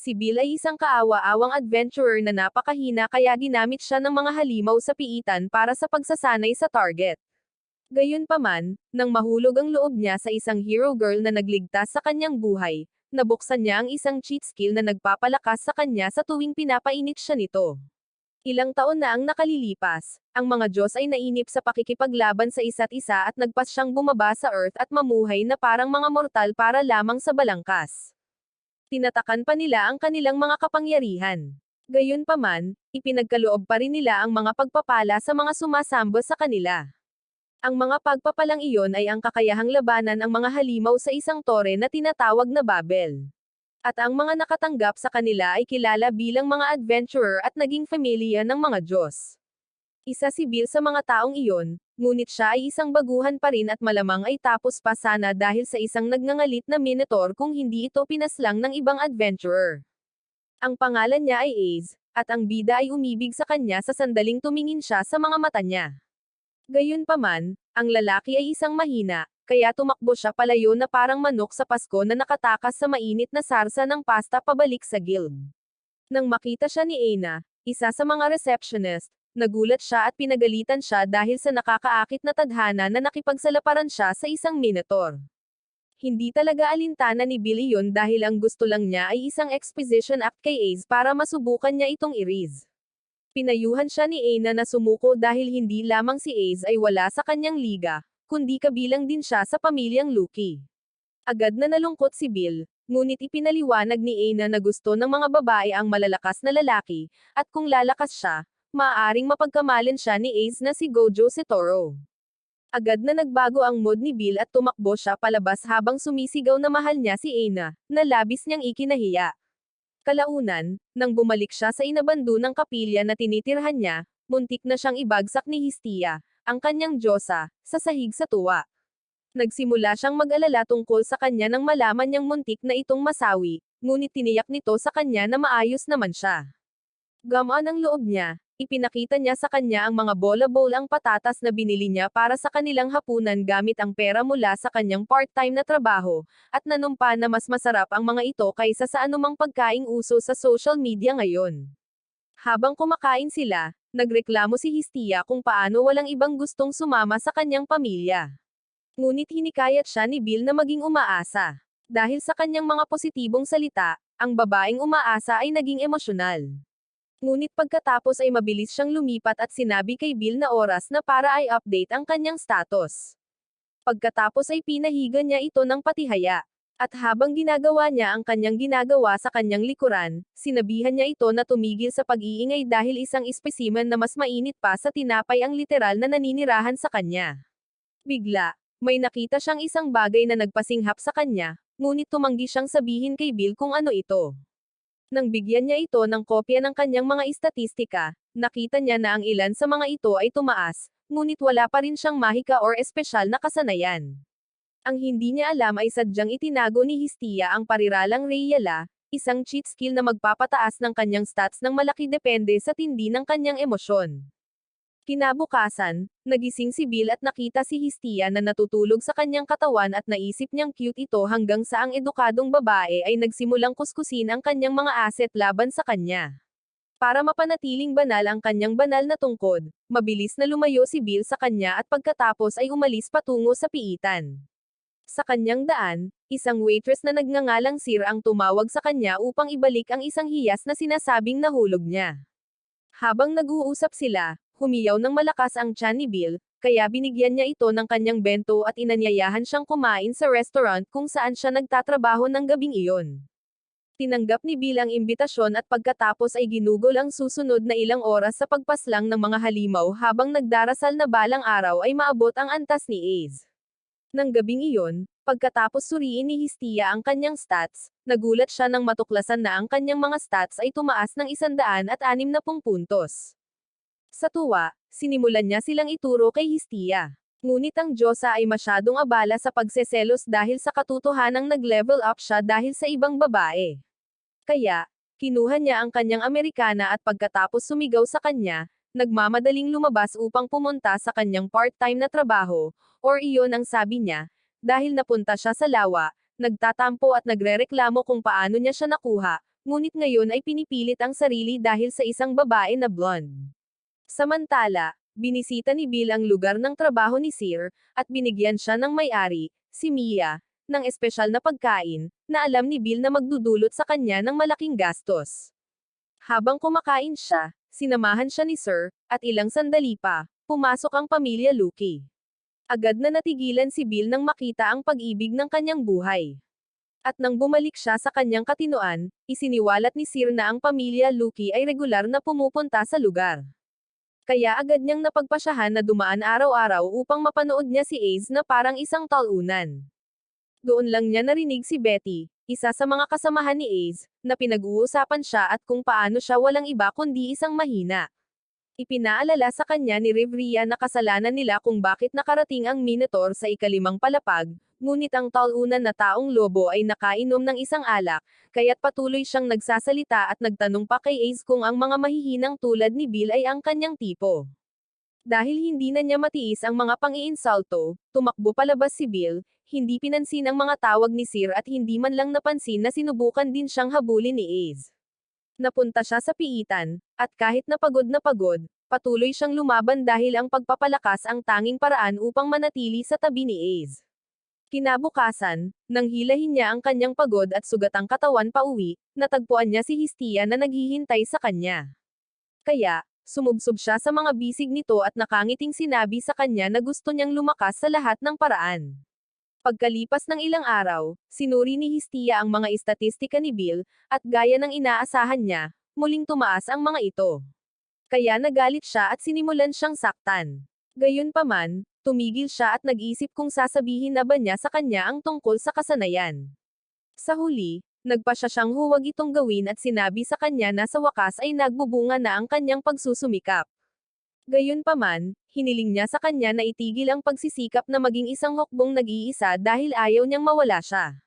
Si Bill ay isang kaawa-awang adventurer na napakahina kaya ginamit siya ng mga halimaw sa piitan para sa pagsasanay sa target. Gayunpaman, nang mahulog ang loob niya sa isang hero girl na nagligtas sa kanyang buhay, nabuksan niya ang isang cheat skill na nagpapalakas sa kanya sa tuwing pinapainit siya nito. Ilang taon na ang nakalilipas, ang mga Diyos ay nainip sa pakikipaglaban sa isa't isa at nagpas siyang bumaba sa Earth at mamuhay na parang mga mortal para lamang sa balangkas. Tinatakan pa nila ang kanilang mga kapangyarihan. Gayunpaman, ipinagkaloob pa rin nila ang mga pagpapala sa mga sumasamba sa kanila. Ang mga pagpapalang iyon ay ang kakayahang labanan ang mga halimaw sa isang tore na tinatawag na Babel. At ang mga nakatanggap sa kanila ay kilala bilang mga adventurer at naging pamilya ng mga Diyos. Isa si Bill sa mga taong iyon, ngunit siya ay isang baguhan pa rin at malamang ay tapos pa sana dahil sa isang nagngangalit na Minotaur kung hindi ito pinaslang ng ibang adventurer. Ang pangalan niya ay Ace, at ang bida ay umibig sa kanya sa sandaling tumingin siya sa mga mata niya. Gayunpaman, ang lalaki ay isang mahina, kaya tumakbo siya palayo na parang manok sa Pasko na nakatakas sa mainit na sarsa ng pasta pabalik sa guild. Nang makita siya ni Aina, isa sa mga receptionist, nagulat siya at pinagalitan siya dahil sa nakakaakit na tadhana na nakipagsalaparan siya sa isang minotaur. Hindi talaga alintana ni Billy yun dahil ang gusto lang niya ay isang exposition act kay Ace para masubukan niya itong i-raise. Pinayuhan siya ni Aina na sumuko dahil hindi lamang si Ace ay wala sa kanyang liga, kundi kabilang din siya sa pamilyang Lucky. Agad na nalungkot si Bill, ngunit ipinaliwanag ni Aina na gusto ng mga babae ang malalakas na lalaki, at kung lalakas siya, maaaring mapagkamalan siya ni Ace na si Gojo Satoru. Agad na nagbago ang mood ni Bill at tumakbo siya palabas habang sumisigaw na mahal niya si Aina, na labis niyang ikinahiya. Kalaunan, nang bumalik siya sa inabando ng kapilya na tinitirhan niya, muntik na siyang ibagsak ni Hestia, ang kanyang diyosa, sa sahig sa tuwa. Nagsimula siyang mag-alala tungkol sa kanya nang malaman niyang muntik na itong masawi, ngunit tiniyak nito sa kanya na maayos naman siya. Gamaan ang loob niya, ipinakita niya sa kanya ang mga bola-bowl ang patatas na binili niya para sa kanilang hapunan gamit ang pera mula sa kanyang part-time na trabaho, at nanumpa na mas masarap ang mga ito kaysa sa anumang pagkaing uso sa social media ngayon. Habang kumakain sila, nagreklamo si Hestia kung paano walang ibang gustong sumama sa kanyang pamilya. Ngunit hinikayat siya ni Bill na maging umaasa. Dahil sa kanyang mga positibong salita, ang babaeng umaasa ay naging emosyonal. Ngunit pagkatapos ay mabilis siyang lumipat at sinabi kay Bill na oras na para ay update ang kanyang status. Pagkatapos ay pinahiga niya ito ng patihaya. At habang ginagawa niya ang kanyang ginagawa sa kanyang likuran, sinabihan niya ito na tumigil sa pag-iingay dahil isang espesimen na mas mainit pa sa tinapay ang literal na naninirahan sa kanya. Bigla, may nakita siyang isang bagay na nagpasinghap sa kanya, ngunit tumanggi siyang sabihin kay Bill kung ano ito. Nang bigyan niya ito ng kopya ng kanyang mga istatistika, nakita niya na ang ilan sa mga ito ay tumaas, ngunit wala pa rin siyang mahika or espesyal na kasanayan. Ang hindi niya alam ay sadyang itinago ni Hestia ang pariralang Rayala, isang cheat skill na magpapataas ng kanyang stats ng malaki depende sa tindi ng kanyang emosyon. Kinabukasan, nagising si Bill at nakita si Hestia na natutulog sa kanyang katawan at naisip niyang cute ito hanggang sa ang edukadong babae ay nagsimulang kuskusin ang kanyang mga asset laban sa kanya. Para mapanatiling banal ang kanyang banal na tungkod, mabilis na lumayo si Bill sa kanya at pagkatapos ay umalis patungo sa piitan. Sa kanyang daan, isang waitress na nagngangalang Sir ang tumawag sa kanya upang ibalik ang isang hiyas na sinasabing nahulog niya. Habang nag-uusap sila, humiyaw ng malakas ang tiyan ni Bill, kaya binigyan niya ito ng kanyang bento at inanyayahan siyang kumain sa restaurant kung saan siya nagtatrabaho ng gabing iyon. Tinanggap ni Bill ang imbitasyon at pagkatapos ay ginugol ang susunod na ilang oras sa pagpaslang ng mga halimaw habang nagdarasal na balang araw ay maabot ang antas ni Ace. Nang gabing iyon, pagkatapos suriin ni Hestia ang kanyang stats, nagulat siya nang matuklasan na ang kanyang mga stats ay tumaas ng 160 puntos. Sa tuwa, sinimulan niya silang ituro kay Hestia. Ngunit ang diyosa ay masyadong abala sa pagseselos dahil sa katotohanang nag-level up siya dahil sa ibang babae. Kaya, kinuha niya ang kanyang Amerikana at pagkatapos sumigaw sa kanya, nagmamadaling lumabas upang pumunta sa kanyang part-time na trabaho, or iyon ang sabi niya, dahil napunta siya sa lawa, nagtatampo at nagrereklamo kung paano niya siya nakuha, ngunit ngayon ay pinipilit ang sarili dahil sa isang babae na blonde. Samantala, binisita ni Bill ang lugar ng trabaho ni Sir, at binigyan siya ng may-ari, si Mia, ng espesyal na pagkain, na alam ni Bill na magdudulot sa kanya ng malaking gastos. Habang kumakain siya, sinamahan siya ni Sir, at ilang sandali pa, pumasok ang pamilya Lucky. Agad na natigilan si Bill nang makita ang pag-ibig ng kanyang buhay. At nang bumalik siya sa kanyang katinoan, isiniwalat ni Sir na ang pamilya Lucky ay regular na pumupunta sa lugar. Kaya agad niyang napagpasyahan na dumaan araw-araw upang mapanood niya si Ace na parang isang talunan. Doon lang niya narinig si Betty, isa sa mga kasamahan ni Ace, na pinag-uusapan siya at kung paano siya walang iba kundi isang mahina. Ipinaalala sa kanya ni Rivria na kasalanan nila kung bakit nakarating ang Minotaur sa ikalimang palapag, ngunit ang talunan na taong lobo ay nakainom ng isang alak, kaya't patuloy siyang nagsasalita at nagtanong pa kay Ace kung ang mga mahihinang tulad ni Bill ay ang kanyang tipo. Dahil hindi na niya matiis ang mga pang-iinsulto, tumakbo palabas si Bill, hindi pinansin ang mga tawag ni Sir at hindi man lang napansin na sinubukan din siyang habulin ni Ace. Napunta siya sa piitan, at kahit na pagod, patuloy siyang lumaban dahil ang pagpapalakas ang tanging paraan upang manatili sa tabi ni Ace. Kinabukasan, nang hilahin niya ang kanyang pagod at sugatang katawan pauwi, natagpuan niya si Hestia na naghihintay sa kanya. Kaya, sumubsob siya sa mga bisig nito at nakangiting sinabi sa kanya na gusto niyang lumakas sa lahat ng paraan. Pagkalipas ng ilang araw, sinuri ni Hestia ang mga estatistika ni Bill, at gaya ng inaasahan niya, muling tumaas ang mga ito. Kaya nagalit siya at sinimulan siyang saktan. Gayunpaman, tumigil siya at nag-isip kung sasabihin na ba niya sa kanya ang tungkol sa kasanayan. Sa huli, nagpasya siyang huwag itong gawin at sinabi sa kanya na sa wakas ay nagbubunga na ang kanyang pagsusumikap. Gayunpaman, hiniling niya sa kanya na itigil ang pagsisikap na maging isang hukbong nag-iisa dahil ayaw niyang mawala siya.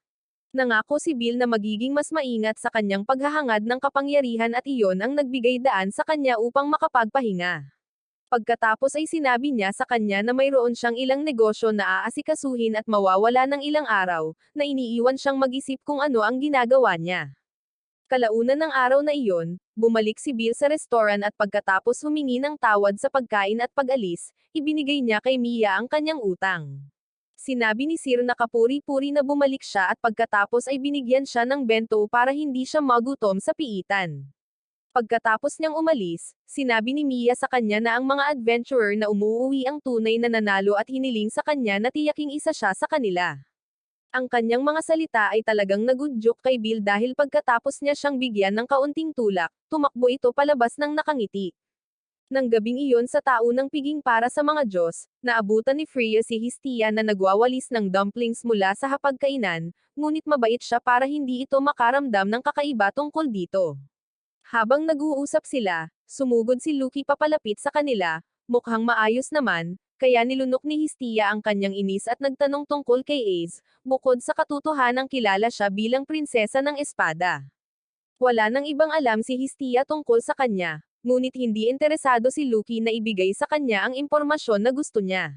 Nangako si Bill na magiging mas maingat sa kanyang paghahangad ng kapangyarihan at iyon ang nagbigay daan sa kanya upang makapagpahinga. Pagkatapos ay sinabi niya sa kanya na mayroon siyang ilang negosyo na aasikasuhin at mawawala ng ilang araw, na iniiwan siyang mag-isip kung ano ang ginagawa niya. Kalaunan ng araw na iyon, bumalik si Bill sa restaurant at pagkatapos humingi ng tawad sa pagkain at pag-alis, ibinigay niya kay Mia ang kanyang utang. Sinabi ni Sir na kapuri-puri na bumalik siya at pagkatapos ay binigyan siya ng bento para hindi siya magutom sa piitan. Pagkatapos niyang umalis, sinabi ni Mia sa kanya na ang mga adventurer na umuuwi ang tunay na nanalo at hiniling sa kanya na tiyaking isa siya sa kanila. Ang kanyang mga salita ay talagang nagudyok kay Bill dahil pagkatapos niya siyang bigyan ng kaunting tulak, tumakbo ito palabas ng nakangiti. Nang gabing iyon sa taunang piging para sa mga Diyos, naabutan ni Freya si Hestia na nagwawalis ng dumplings mula sa hapagkainan, ngunit mabait siya para hindi ito makaramdam ng kakaiba tungkol dito. Habang nag-uusap sila, sumugod si Lucky papalapit sa kanila, mukhang maayos naman, kaya nilunok ni Hestia ang kanyang inis at nagtanong tungkol kay Ace, bukod sa katotohanang kilala siya bilang prinsesa ng espada. Wala nang ibang alam si Hestia tungkol sa kanya, ngunit hindi interesado si Lucky na ibigay sa kanya ang impormasyon na gusto niya.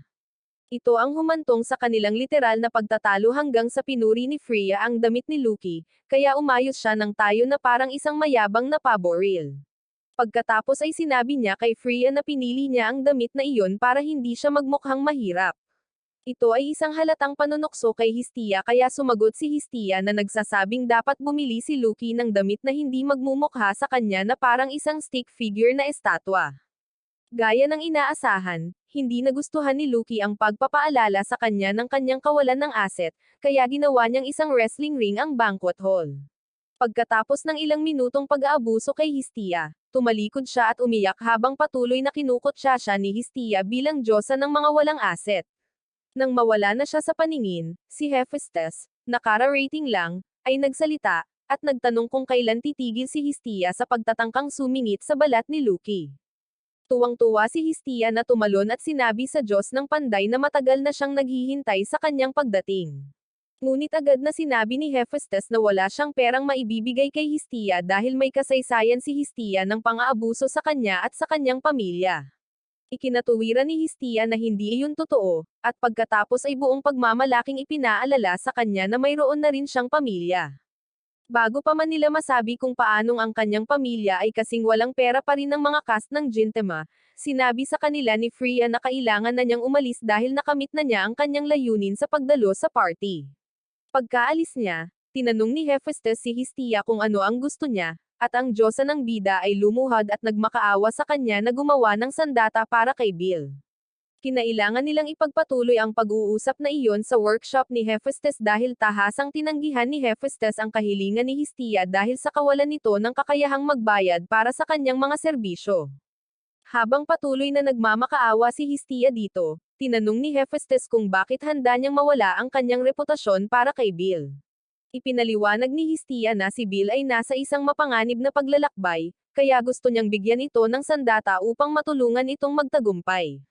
Ito ang humantong sa kanilang literal na pagtatalo hanggang sa pinuri ni Freya ang damit ni Lucky, kaya umayos siya ng tayo na parang isang mayabang na paboril. Pagkatapos ay sinabi niya kay Freya na pinili niya ang damit na iyon para hindi siya magmukhang mahirap. Ito ay isang halatang panunokso kay Hestia kaya sumagot si Hestia na nagsasabing dapat bumili si Lucky ng damit na hindi magmumukha sa kanya na parang isang stick figure na estatwa. Gaya ng inaasahan, hindi nagustuhan ni Lucky ang pagpapaalala sa kanya ng kanyang kawalan ng asset, kaya ginawa niyang isang wrestling ring ang banquet hall. Pagkatapos ng ilang minutong pag-aabuso kay Hestia, tumalikod siya at umiyak habang patuloy na kinukutya siya ni Hestia bilang diyosa ng mga walang asset. Nang mawala na siya sa paningin, si Hephaestus, nakara-rating lang, ay nagsalita, at nagtanong kung kailan titigil si Hestia sa pagtatangkang sumingit sa balat ni Lucky. Tuwang-tuwa si Hestia na tumalon at sinabi sa Diyos ng Panday na matagal na siyang naghihintay sa kanyang pagdating. Ngunit agad na sinabi ni Hephaestus na wala siyang perang maibibigay kay Hestia dahil may kasaysayan si Hestia ng pang-aabuso sa kanya at sa kanyang pamilya. Ikinatuwiran ni Hestia na hindi iyon totoo, at pagkatapos ay buong pagmamalaking ipinaalala sa kanya na mayroon na rin siyang pamilya. Bago pa man nila masabi kung paanong ang kanyang pamilya ay kasing walang pera pa rin ng mga cast ng Gintama, sinabi sa kanila ni Freya na kailangan na niyang umalis dahil nakamit na niya ang kanyang layunin sa pagdalo sa party. Pagkaalis niya, tinanong ni Hephaestus si Hestia kung ano ang gusto niya, at ang diyosa ng bida ay lumuhad at nagmakaawa sa kanya na gumawa ng sandata para kay Bill. Kinailangan nilang ipagpatuloy ang pag-uusap na iyon sa workshop ni Hephaestus dahil tahasang tinanggihan ni Hephaestus ang kahilingan ni Hestia dahil sa kawalan nito ng kakayahang magbayad para sa kanyang mga serbisyo. Habang patuloy na nagmamakaawa si Hestia dito, tinanong ni Hephaestus kung bakit handa niyang mawala ang kanyang reputasyon para kay Bill. Ipinaliwanag ni Hestia na si Bill ay nasa isang mapanganib na paglalakbay, kaya gusto niyang bigyan ito ng sandata upang matulungan itong magtagumpay.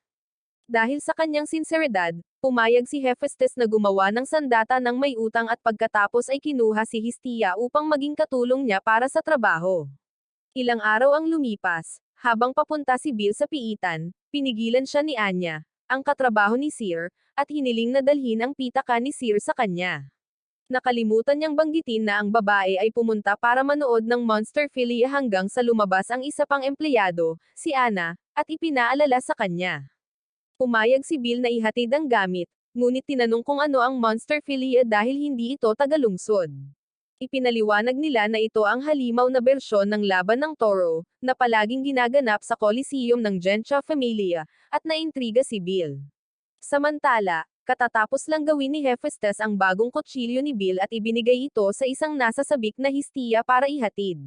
Dahil sa kanyang sinseridad, pumayag si Hephaestus na gumawa ng sandata ng may utang at pagkatapos ay kinuha si Hestia upang maging katulong niya para sa trabaho. Ilang araw ang lumipas, habang papunta si Bill sa piitan, pinigilan siya ni Anya, ang katrabaho ni Sir, at hiniling na dalhin ang pitaka ni Sir sa kanya. Nakalimutan niyang banggitin na ang babae ay pumunta para manood ng Monster Philia hanggang sa lumabas ang isa pang empleyado, si Anna, at ipinaalala sa kanya. Pumayag si Bill na ihatid ang gamit, ngunit tinanong kung ano ang Monster Philia dahil hindi ito tagalungsod. Ipinaliwanag nila na ito ang halimaw na bersyon ng laban ng toro, na palaging ginaganap sa Coliseum ng Gentia Familia, at naintriga si Bill. Samantala, katatapos lang gawin ni Hephaestus ang bagong kutsilyo ni Bill at ibinigay ito sa isang nasasabik na Hestia para ihatid.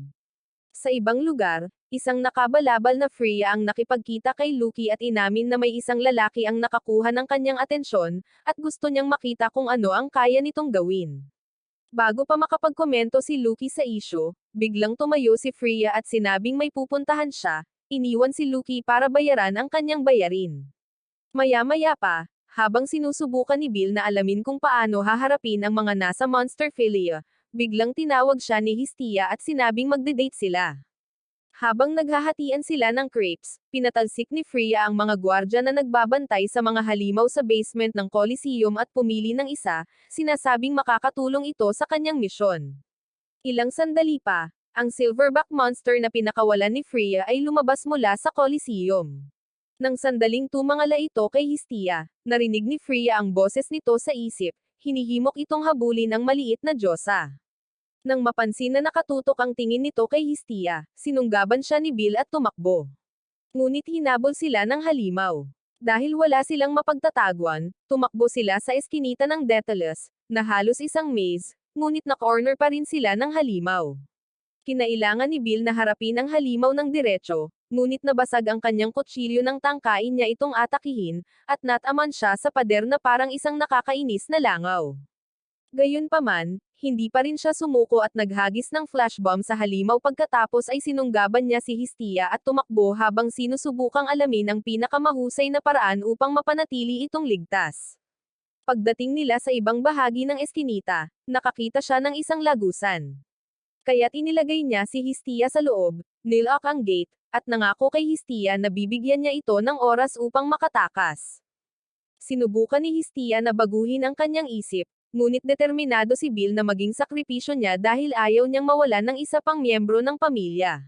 Sa ibang lugar, isang nakabalabal na Freya ang nakipagkita kay Loki at inamin na may isang lalaki ang nakakuha ng kanyang atensyon, at gusto niyang makita kung ano ang kaya nitong gawin. Bago pa makapagkomento si Loki sa isyu, biglang tumayo si Freya at sinabing may pupuntahan siya, iniwan si Loki para bayaran ang kanyang bayarin. Maya-maya pa, habang sinusubukan ni Bill na alamin kung paano haharapin ang mga nasa Monster Philia, biglang tinawag siya ni Hestia at sinabing magde-date sila. Habang naghahatian sila ng crepes, pinatalsik ni Freya ang mga gwardya na nagbabantay sa mga halimaw sa basement ng Coliseum at pumili ng isa, sinasabing makakatulong ito sa kanyang misyon. Ilang sandali pa, ang silverback monster na pinakawalan ni Freya ay lumabas mula sa Coliseum. Nang sandaling tumangala ito kay Hestia, narinig ni Freya ang boses nito sa isip, hinihimok itong habulin ang maliit na diyosa. Nang mapansin na nakatutok ang tingin nito kay Hestia, sinunggaban siya ni Bill at tumakbo. Ngunit hinabol sila ng halimaw. Dahil wala silang mapagtataguan, tumakbo sila sa eskinita ng Daedalus, na halos isang maze, ngunit na-corner pa rin sila ng halimaw. Kinailangan ni Bill na harapin ang halimaw ng diretso, ngunit nabasag ang kanyang kutsilyo nang tangkain niya itong atakihin, at nataman siya sa pader na parang isang nakakainis na langaw. Gayunpaman, hindi pa rin siya sumuko at naghagis ng flashbomb sa halimaw pagkatapos ay sinunggaban niya si Hestia at tumakbo habang sinusubukang alamin ang pinakamahusay na paraan upang mapanatili itong ligtas. Pagdating nila sa ibang bahagi ng eskinita, nakakita siya ng isang lagusan. Kaya't inilagay niya si Hestia sa loob, nilock ang gate, at nangako kay Hestia na bibigyan niya ito ng oras upang makatakas. Sinubukan ni Hestia na baguhin ang kanyang isip, ngunit determinado si Bill na maging sakripisyo niya dahil ayaw niyang mawalan ng isa pang miyembro ng pamilya.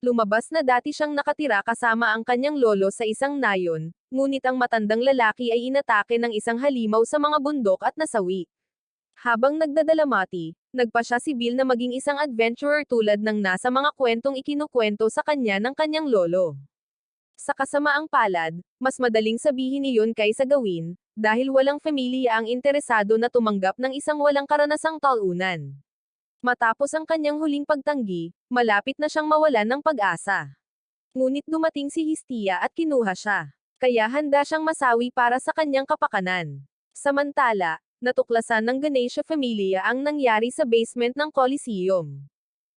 Lumabas na dati siyang nakatira kasama ang kanyang lolo sa isang nayon, ngunit ang matandang lalaki ay inatake ng isang halimaw sa mga bundok at nasawi. Habang nagdadalamati, nagpa siya si Bill na maging isang adventurer tulad ng nasa mga kwentong ikinukwento sa kanya ng kanyang lolo. Sa kasamaang palad, mas madaling sabihin iyon kaysa gawin, dahil walang pamilya ang interesado na tumanggap ng isang walang karanasang talunan. Matapos ang kanyang huling pagtanggi, malapit na siyang mawalan ng pag-asa. Ngunit dumating si Hestia at kinuha siya. Kaya handa siyang masawi para sa kanyang kapakanan. Samantala, natuklasan ng Ganesha Familia ang nangyari sa basement ng Coliseum.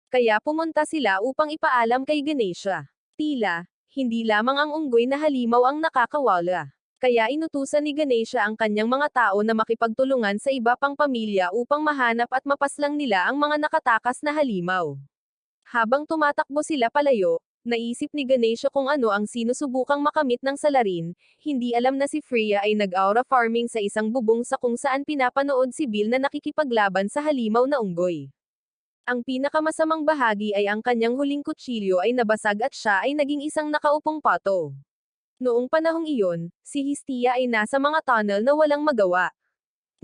Kaya pumunta sila upang ipaalam kay Ganesha. Tila, hindi lamang ang unggoy na halimaw ang nakakawala. Kaya inutusan ni Ganesha ang kanyang mga tao na makipagtulungan sa iba pang pamilya upang mahanap at mapaslang nila ang mga nakatakas na halimaw. Habang tumatakbo sila palayo, naisip ni Ganesha kung ano ang sinusubukang makamit ng salarin, hindi alam na si Freya ay nag-aura farming sa isang bubong sa kung saan pinapanood si Bill na nakikipaglaban sa halimaw na unggoy. Ang pinakamasamang bahagi ay ang kanyang huling kutsilyo ay nabasag at siya ay naging isang nakaupong pato. Noong panahong iyon, si Hestia ay nasa mga tunnel na walang magawa.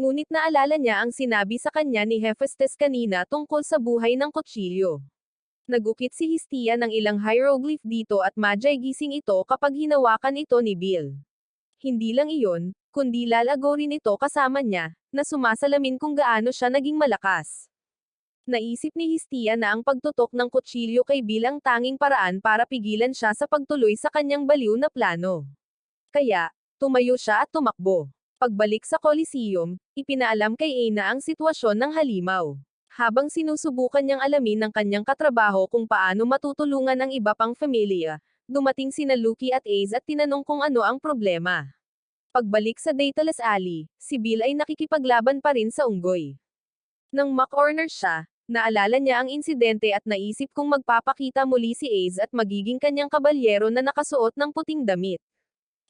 Ngunit naalala niya ang sinabi sa kanya ni Hephaestus kanina tungkol sa buhay ng kutsilyo. Nagukit si Hestia ng ilang hieroglyph dito at madyay gising ito kapag hinawakan ito ni Bill. Hindi lang iyon, kundi lalago rin ito kasama niya, na sumasalamin kung gaano siya naging malakas. Naisip ni Hestia na ang pagtutok ng kutsilyo kay Bill ang tanging paraan para pigilan siya sa pagtuloy sa kanyang baliw na plano. Kaya, tumayo siya at tumakbo. Pagbalik sa Coliseum, ipinaalam kay Aina ang sitwasyon ng halimaw. Habang sinusubukan niyang alamin ng kanyang katrabaho kung paano matutulungan ang iba pang pamilya, dumating sina Lucky at Ace at tinanong kung ano ang problema. Pagbalik sa Daedalus Alley, si Bill ay nakikipaglaban pa rin sa unggoy. Nang ma-corner siya, naalala niya ang insidente at naisip kung magpapakita muli si Ace at magiging kanyang kabalyero na nakasuot ng puting damit.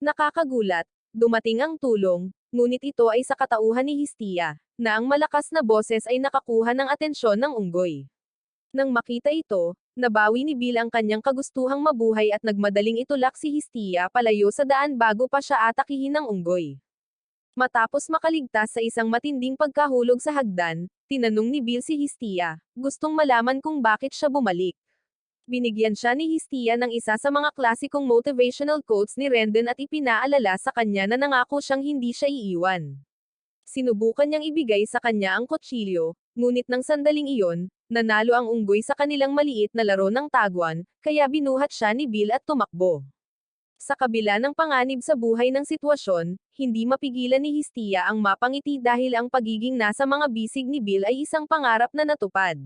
Nakakagulat, dumating ang tulong, ngunit ito ay sa katauhan ni Hestia, na ang malakas na boses ay nakakuha ng atensyon ng unggoy. Nang makita ito, nabawi ni Bill ang kanyang kagustuhang mabuhay at nagmadaling itulak si Hestia palayo sa daan bago pa siya atakihin ng unggoy. Matapos makaligtas sa isang matinding pagkahulog sa hagdan, tinanong ni Bill si Hestia, gustong malaman kung bakit siya bumalik. Binigyan siya ni Hestia ng isa sa mga klasikong motivational quotes ni Rendon at ipinaalala sa kanya na nangako siyang hindi siya iiwan. Sinubukan niyang ibigay sa kanya ang kutsilyo, ngunit ng sandaling iyon, nanalo ang unggoy sa kanilang maliit na laro ng taguan, kaya binuhat siya ni Bill at tumakbo. Sa kabila ng panganib sa buhay ng sitwasyon, hindi mapigilan ni Hestia ang mapangiti dahil ang pagiging nasa mga bisig ni Bill ay isang pangarap na natupad.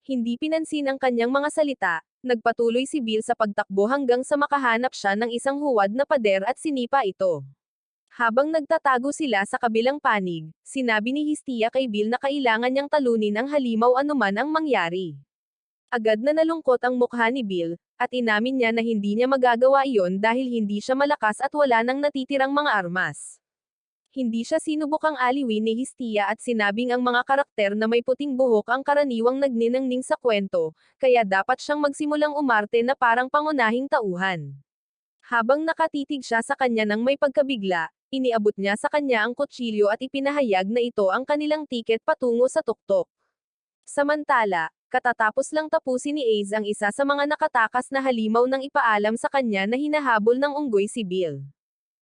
Hindi pinansin ang kanyang mga salita, nagpatuloy si Bill sa pagtakbo hanggang sa makahanap siya ng isang huwad na pader at sinipa ito. Habang nagtatago sila sa kabilang panig, sinabi ni Hestia kay Bill na kailangan niyang talunin ang halimaw anuman ang mangyari. Agad na nalungkot ang mukha ni Bill, at inamin niya na hindi niya magagawa iyon dahil hindi siya malakas at wala nang natitirang mga armas. Hindi siya sinubukang aliwin ni Hestia at sinabing ang mga karakter na may puting buhok ang karaniwang nagniningning sa kwento, kaya dapat siyang magsimulang umarte na parang pangunahing tauhan. Habang nakatitig siya sa kanya nang may pagkabigla, iniabot niya sa kanya ang kutsilyo at ipinahayag na ito ang kanilang tiket patungo sa tuktok. Samantala, katatapos lang tapusin ni Ace ang isa sa mga nakatakas na halimaw nang ipaalam sa kanya na hinahabol ng unggoy si Bill.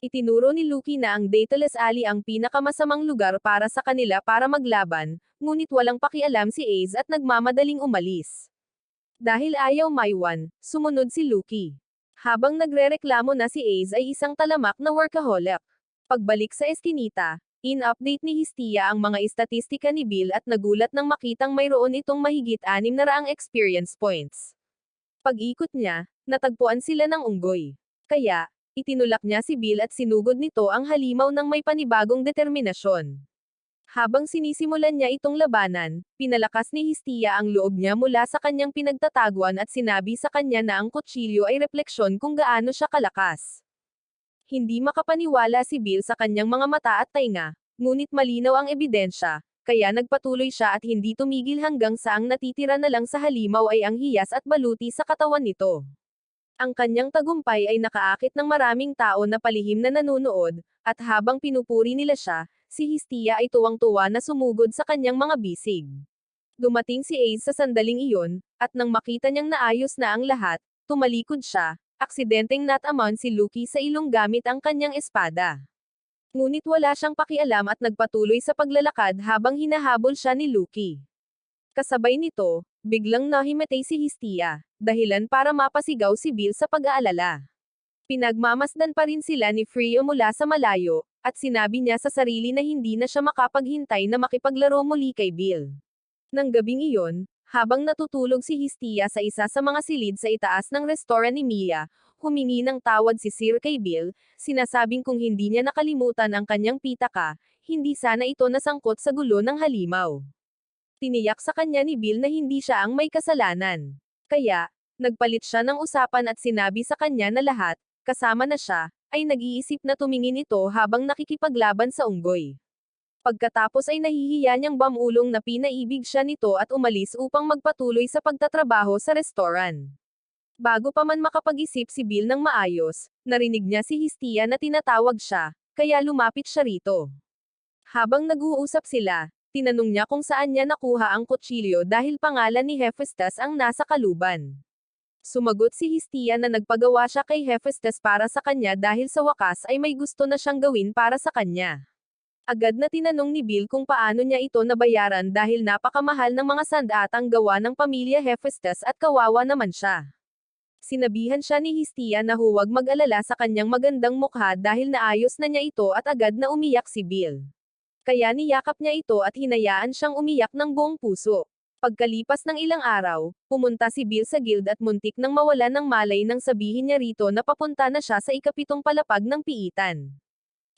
Itinuro ni Lucky na ang Daedalus Alley ang pinakamasamang lugar para sa kanila para maglaban, ngunit walang pakialam si Ace at nagmamadaling umalis. Dahil ayaw maiwan, sumunod si Lucky. Habang nagrereklamo na si Ace ay isang talamak na workaholic. Pagbalik sa eskinita, in-update ni Hestia ang mga estatistika ni Bill at nagulat nang makitang mayroon itong mahigit 600 experience points. Pag-ikot niya, natagpuan sila ng unggoy. Kaya, itinulak niya si Bill at sinugod nito ang halimaw ng may panibagong determinasyon. Habang sinisimulan niya itong labanan, pinalakas ni Hestia ang loob niya mula sa kanyang pinagtataguan at sinabi sa kanya na ang kutsilyo ay refleksyon kung gaano siya kalakas. Hindi makapaniwala si Bill sa kanyang mga mata at tainga, ngunit malinaw ang ebidensya, kaya nagpatuloy siya at hindi tumigil hanggang sa ang natitira na lang sa halimaw ay ang hiyas at baluti sa katawan nito. Ang kanyang tagumpay ay nakaakit ng maraming tao na palihim na nanunood, at habang pinupuri nila siya, si Hestia ay tuwang-tuwa na sumugod sa kanyang mga bisig. Dumating si Ace sa sandaling iyon, at nang makita niyang naayos na ang lahat, tumalikod siya, aksidenteng natamaan si Lucky sa ilong gamit ang kanyang espada. Ngunit wala siyang pakialam at nagpatuloy sa paglalakad habang hinahabol siya ni Lucky. Kasabay nito, biglang nahimatay si Hestia, dahilan para mapasigaw si Bill sa pag-aalala. Pinagmamasdan pa rin sila ni Frio mula sa malayo, at sinabi niya sa sarili na hindi na siya makapaghintay na makipaglaro muli kay Bill. Nang gabing iyon, habang natutulog si Hestia sa isa sa mga silid sa itaas ng restaurant ni Mia, humingi ng tawad si Sir kay Bill, sinasabing kung hindi niya nakalimutan ang kanyang pitaka, hindi sana ito nasangkot sa gulo ng halimaw. Tiniyak sa kanya ni Bill na hindi siya ang may kasalanan. Kaya, nagpalit siya ng usapan at sinabi sa kanya na lahat, kasama na siya, ay nag-iisip na tumingin ito habang nakikipaglaban sa unggoy. Pagkatapos ay nahihiya niyang bamulong na pinaibig siya nito at umalis upang magpatuloy sa pagtatrabaho sa restoran. Bago pa man makapag-isip si Bill ng maayos, narinig niya si Hestia na tinatawag siya, kaya lumapit siya rito. Habang nag-uusap sila, tinanong niya kung saan niya nakuha ang kutsilyo dahil pangalan ni Hephaestus ang nasa kaluban. Sumagot si Hestia na nagpagawa siya kay Hephaestus para sa kanya dahil sa wakas ay may gusto na siyang gawin para sa kanya. Agad na tinanong ni Bill kung paano niya ito nabayaran dahil napakamahal ng mga sandatang gawa ng pamilya Hephaestus at kawawa naman siya. Sinabihan siya ni Hestia na huwag mag-alala sa kanyang magandang mukha dahil naayos na niya ito at agad na umiyak si Bill. Kaya niyakap niya ito at hinayaan siyang umiyak ng buong puso. Pagkalipas ng ilang araw, pumunta si Bill sa guild at muntik nang mawalan ng malay nang sabihin niya rito na papunta na siya sa ikapitong palapag ng piitan.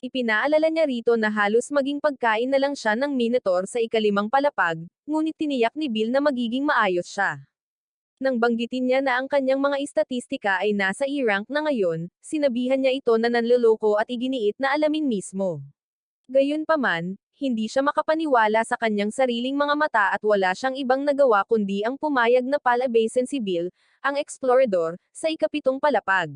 Ipinaalala niya rito na halos maging pagkain na lang siya ng Minotaur sa ikalimang palapag, ngunit tiniyak ni Bill na magiging maayos siya. Nang banggitin niya na ang kanyang mga istatistika ay nasa E-rank na ngayon, sinabihan niya ito na nanloloko at iginiit na alamin mismo. Gayunpaman, hindi siya makapaniwala sa kanyang sariling mga mata at wala siyang ibang nagawa kundi ang pumayag na palabasin si Bill, ang explorador, sa ikapitong palapag.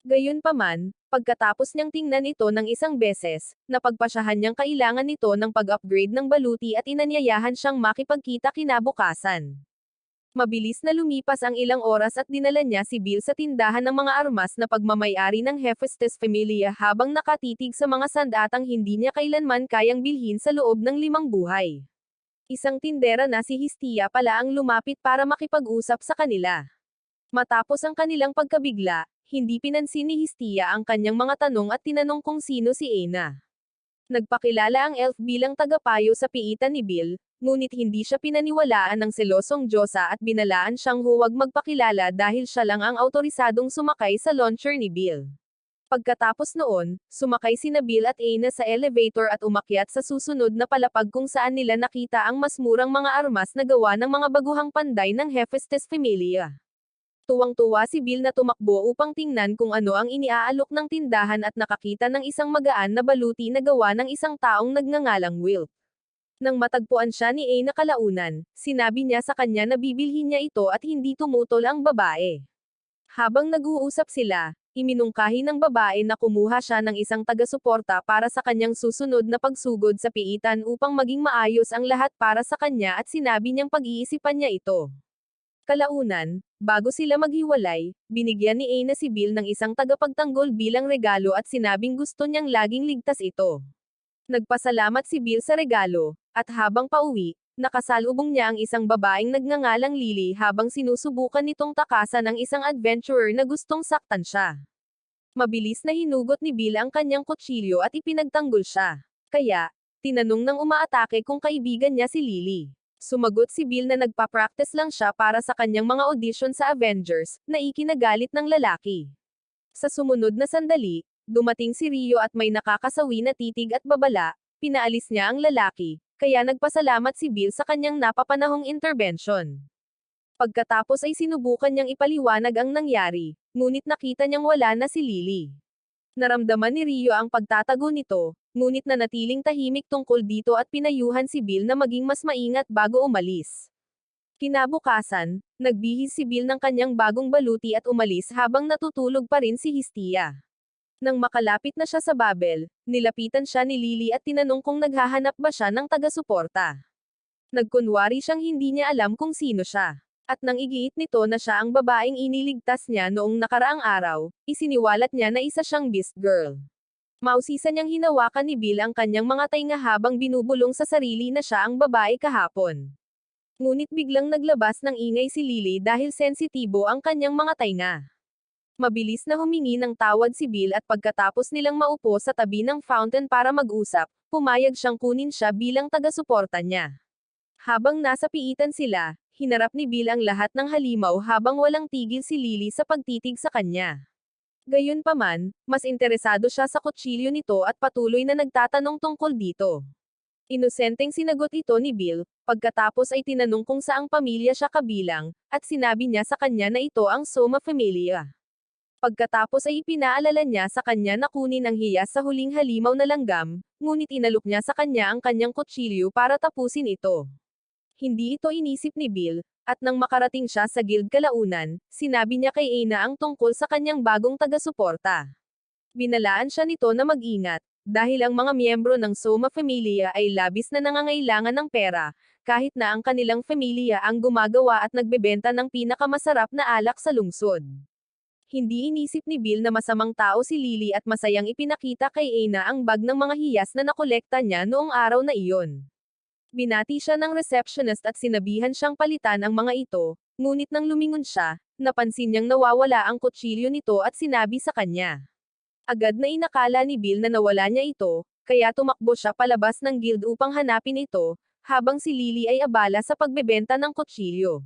Gayunpaman, pagkatapos niyang tingnan ito ng isang beses, napagpasyahan niyang kailangan nito ng pag-upgrade ng baluti at inanyayahan siyang makipagkita kinabukasan. Mabilis na lumipas ang ilang oras at dinala niya si Bill sa tindahan ng mga armas na pagmamayari ng Hephaestus Familia habang nakatitig sa mga sandatang hindi niya kailanman kayang bilhin sa loob ng 5 buhay. Isang tindera na si Hestia pala ang lumapit para makipag-usap sa kanila. Matapos ang kanilang pagkabigla, hindi pinansin ni Hestia ang kanyang mga tanong at tinanong kung sino si Aina. Nagpakilala ang elf bilang tagapayo sa piitan ni Bill, ngunit hindi siya pinaniwalaan ng selosong Diyosa at binalaan siyang huwag magpakilala dahil siya lang ang autorisadong sumakay sa launcher ni Bill. Pagkatapos noon, sumakay sina Bill at Aina sa elevator at umakyat sa susunod na palapag kung saan nila nakita ang mas murang mga armas na gawa ng mga baguhang panday ng Hephaestus Familia. Tuwang-tuwa si Bill na tumakbo upang tingnan kung ano ang iniaalok ng tindahan at nakakita ng isang magaan na baluti na gawa ng isang taong nagngangalang Will. Nang matagpuan siya ni Aina kalaunan, sinabi niya sa kanya na bibilhin niya ito at hindi tumutol ang babae. Habang nag-uusap sila, iminungkahi ng babae na kumuha siya ng isang taga-suporta para sa kanyang susunod na pagsugod sa piitan upang maging maayos ang lahat para sa kanya at sinabi niyang pag-iisipan niya ito. Kalaunan, bago sila maghiwalay, binigyan ni Aina si Bill ng isang tagapagtanggol bilang regalo at sinabing gusto niyang laging ligtas ito. Nagpasalamat si Bill sa regalo, at habang pauwi, nakasalubong niya ang isang babaeng nagngangalang Lily habang sinusubukan nitong takasan ang isang adventurer na gustong saktan siya. Mabilis na hinugot ni Bill ang kanyang kutsilyo at ipinagtanggol siya. Kaya, tinanong ng umaatake kung kaibigan niya si Lily. Sumagot si Bill na nagpa-practice lang siya para sa kanyang mga audition sa Avengers, na ikinagalit ng lalaki. Sa sumunod na sandali, dumating si Rio at may nakakasawi na titig at babala, pinaalis niya ang lalaki, kaya nagpasalamat si Bill sa kanyang napapanahong intervention. Pagkatapos ay sinubukan niyang ipaliwanag ang nangyari, ngunit nakita niyang wala na si Lily. Naramdaman ni Rio ang pagtatago nito, ngunit nanatiling tahimik tungkol dito at pinayuhan si Bill na maging mas maingat bago umalis. Kinabukasan, nagbihis si Bill ng kanyang bagong baluti at umalis habang natutulog pa rin si Hestia. Nang makalapit na siya sa Babel, nilapitan siya ni Lily at tinanong kung naghahanap ba siya ng taga-suporta. Nagkunwari siyang hindi niya alam kung sino siya. At nang igiit nito na siya ang babaeng iniligtas niya noong nakaraang araw, isiniwalat niya na isa siyang Beast Girl. Mausisa niyang hinawakan ni Bill ang kanyang mga tainga habang binubulong sa sarili na siya ang babae kahapon. Ngunit biglang naglabas ng ingay si Lily dahil sensitibo ang kanyang mga tainga. Mabilis na humingi ng tawad si Bill at pagkatapos nilang maupo sa tabi ng fountain para mag-usap, pumayag siyang kunin siya bilang taga-suporta niya. Habang nasa piitan sila, hinarap ni Bill ang lahat ng halimaw habang walang tigil si Lily sa pagtitig sa kanya. Gayunpaman, mas interesado siya sa kutsilyo nito at patuloy na nagtatanong tungkol dito. Inosenteng sinagot ito ni Bill, pagkatapos ay tinanong kung saang pamilya siya kabilang, at sinabi niya sa kanya na ito ang Soma Familia. Pagkatapos ay ipinaalala niya sa kanya na kunin ang hiyas sa huling halimaw na langgam, ngunit inalok niya sa kanya ang kanyang kutsilyo para tapusin ito. Hindi ito inisip ni Bill, at nang makarating siya sa guild kalaunan, sinabi niya kay Aina ang tungkol sa kanyang bagong taga-suporta. Binalaan siya nito na mag-ingat, dahil ang mga miyembro ng Soma Familia ay labis na nangangailangan ng pera, kahit na ang kanilang pamilya ang gumagawa at nagbebenta ng pinakamasarap na alak sa lungsod. Hindi inisip ni Bill na masamang tao si Lily at masayang ipinakita kay Aina ang bag ng mga hiyas na nakolekta niya noong araw na iyon. Binati siya ng receptionist at sinabihan siyang palitan ang mga ito, ngunit nang lumingon siya, napansin niyang nawawala ang kutsilyo nito at sinabi sa kanya. Agad na inakala ni Bill na nawala niya ito, kaya tumakbo siya palabas ng guild upang hanapin ito, habang si Lily ay abala sa pagbebenta ng kutsilyo.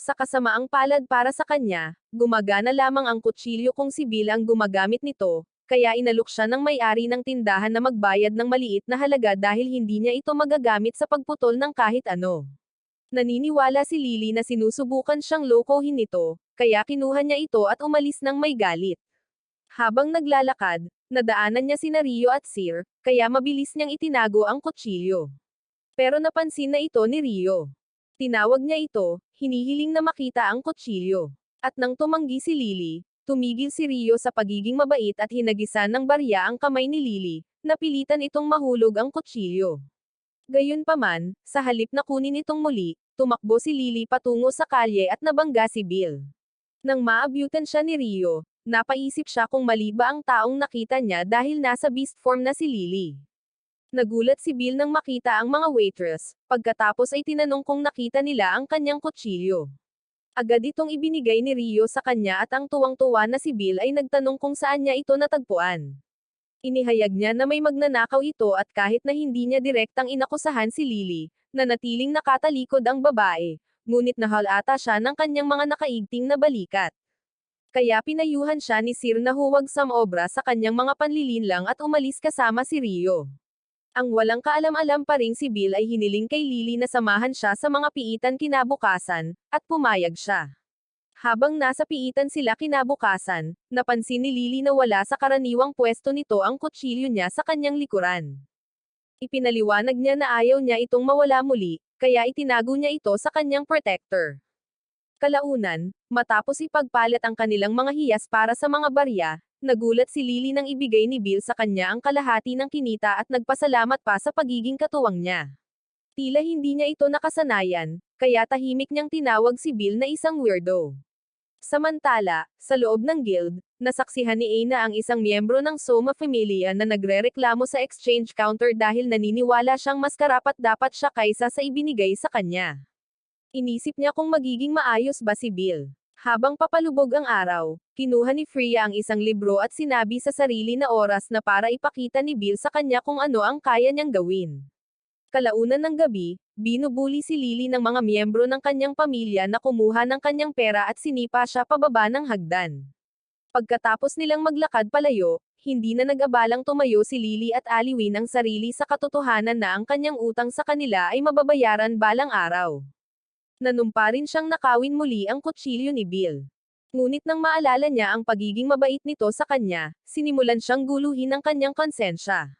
Sa kasamaang palad para sa kanya, gumagana lamang ang kutsilyo kung si Bill ang gumagamit nito, kaya inalok siya ng may-ari ng tindahan na magbayad ng maliit na halaga dahil hindi niya ito magagamit sa pagputol ng kahit ano. Naniniwala si Lily na sinusubukan siyang lokohin nito, kaya kinuha niya ito at umalis ng may galit. Habang naglalakad, nadaanan niya sina Rio at Sir, kaya mabilis niyang itinago ang kutsilyo. Pero napansin na ito ni Rio. Tinawag niya ito, hinihiling na makita ang kutsilyo. At nang tumanggi si Lily, tumigil si Rio sa pagiging mabait at hinagisan ng barya ang kamay ni Lily, napilitan itong mahulog ang kutsilyo. Gayunpaman, sa halip na kunin itong muli, tumakbo si Lily patungo sa kalye at nabangga si Bill. Nang maabyutan siya ni Rio, napaisip siya kung mali ba ang taong nakita niya dahil nasa beast form na si Lily. Nagulat si Bill nang makita ang mga waitress, pagkatapos ay tinanong kung nakita nila ang kanyang kutsilyo. Agad itong ibinigay ni Rio sa kanya at ang tuwang-tuwa na si Bill ay nagtanong kung saan niya ito natagpuan. Inihayag niya na may magnanakaw ito at kahit na hindi niya direktang inakusahan si Lily, nanatiling nakatalikod ang babae, ngunit nahalata siya ng kanyang mga nakaigting na balikat. Kaya pinayuhan siya ni Sir na huwag samobra sa kanyang mga panlilinlang at umalis kasama si Rio. Ang walang kaalam-alam pa ring si Bill ay hiniling kay Lily na samahan siya sa mga piitan kinabukasan, at pumayag siya. Habang nasa piitan sila kinabukasan, napansin ni Lily na wala sa karaniwang pwesto nito ang kutsilyo niya sa kanyang likuran. Ipinaliwanag niya na ayaw niya itong mawala muli, kaya itinago niya ito sa kanyang protector. Kalaunan, matapos ipagpalit ang kanilang mga hiyas para sa mga barya, nagulat si Lily nang ibigay ni Bill sa kanya ang kalahati ng kinita at nagpasalamat pa sa pagiging katuwang niya. Tila hindi niya ito nakasanayan, kaya tahimik niyang tinawag si Bill na isang weirdo. Samantala, sa loob ng guild, nasaksihan ni Aina ang isang miyembro ng Soma Familia na nagrereklamo sa exchange counter dahil naniniwala siyang mas karapat-dapat siya kaysa sa ibinigay sa kanya. Inisip niya kung magiging maayos ba si Bill. Habang papalubog ang araw, kinuha ni Freya ang isang libro at sinabi sa sarili na oras na para ipakita ni Bill sa kanya kung ano ang kaya niyang gawin. Kalaunan ng gabi, binubuli si Lily ng mga miyembro ng kanyang pamilya na kumuha ng kanyang pera at sinipa siya pababa ng hagdan. Pagkatapos nilang maglakad palayo, hindi na nag-abalang tumayo si Lily at aliwin ang sarili sa katotohanan na ang kanyang utang sa kanila ay mababayaran balang araw. Nanumpa rin siyang nakawin muli ang kutsilyo ni Bill. Ngunit nang maalala niya ang pagiging mabait nito sa kanya, sinimulan siyang guluhin ang kanyang konsensya.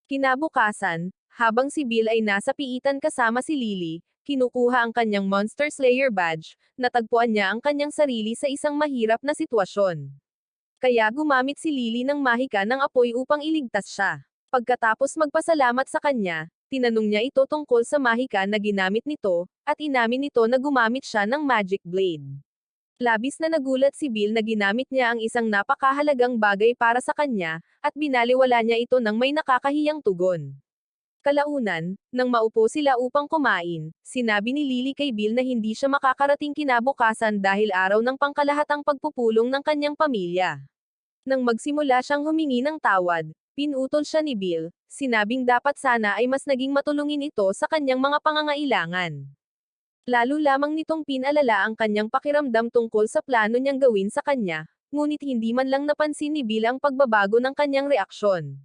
Kinabukasan, habang si Bill ay nasa piitan kasama si Lily, kinukuha ang kanyang Monster Slayer badge, natagpuan niya ang kanyang sarili sa isang mahirap na sitwasyon. Kaya gumamit si Lily ng mahika ng apoy upang iligtas siya. Pagkatapos magpasalamat sa kanya, tinanong niya ito tungkol sa mahika na ginamit nito, at inamin nito na gumamit siya ng magic blade. Labis na nagulat si Bill na ginamit niya ang isang napakahalagang bagay para sa kanya, at binaliwala niya ito ng may nakakahiyang tugon. Kalaunan, nang maupo sila upang kumain, sinabi ni Lily kay Bill na hindi siya makakarating kinabukasan dahil araw ng pangkalahatang pagpupulong ng kanyang pamilya. Nang magsimula siyang humingi ng tawad, pinutol siya ni Bill, sinabing dapat sana ay mas naging matulungin ito sa kanyang mga pangangailangan. Lalo lamang nitong pinalala ang kanyang pakiramdam tungkol sa plano niyang gawin sa kanya, ngunit hindi man lang napansin ni Bill ang pagbabago ng kanyang reaksyon.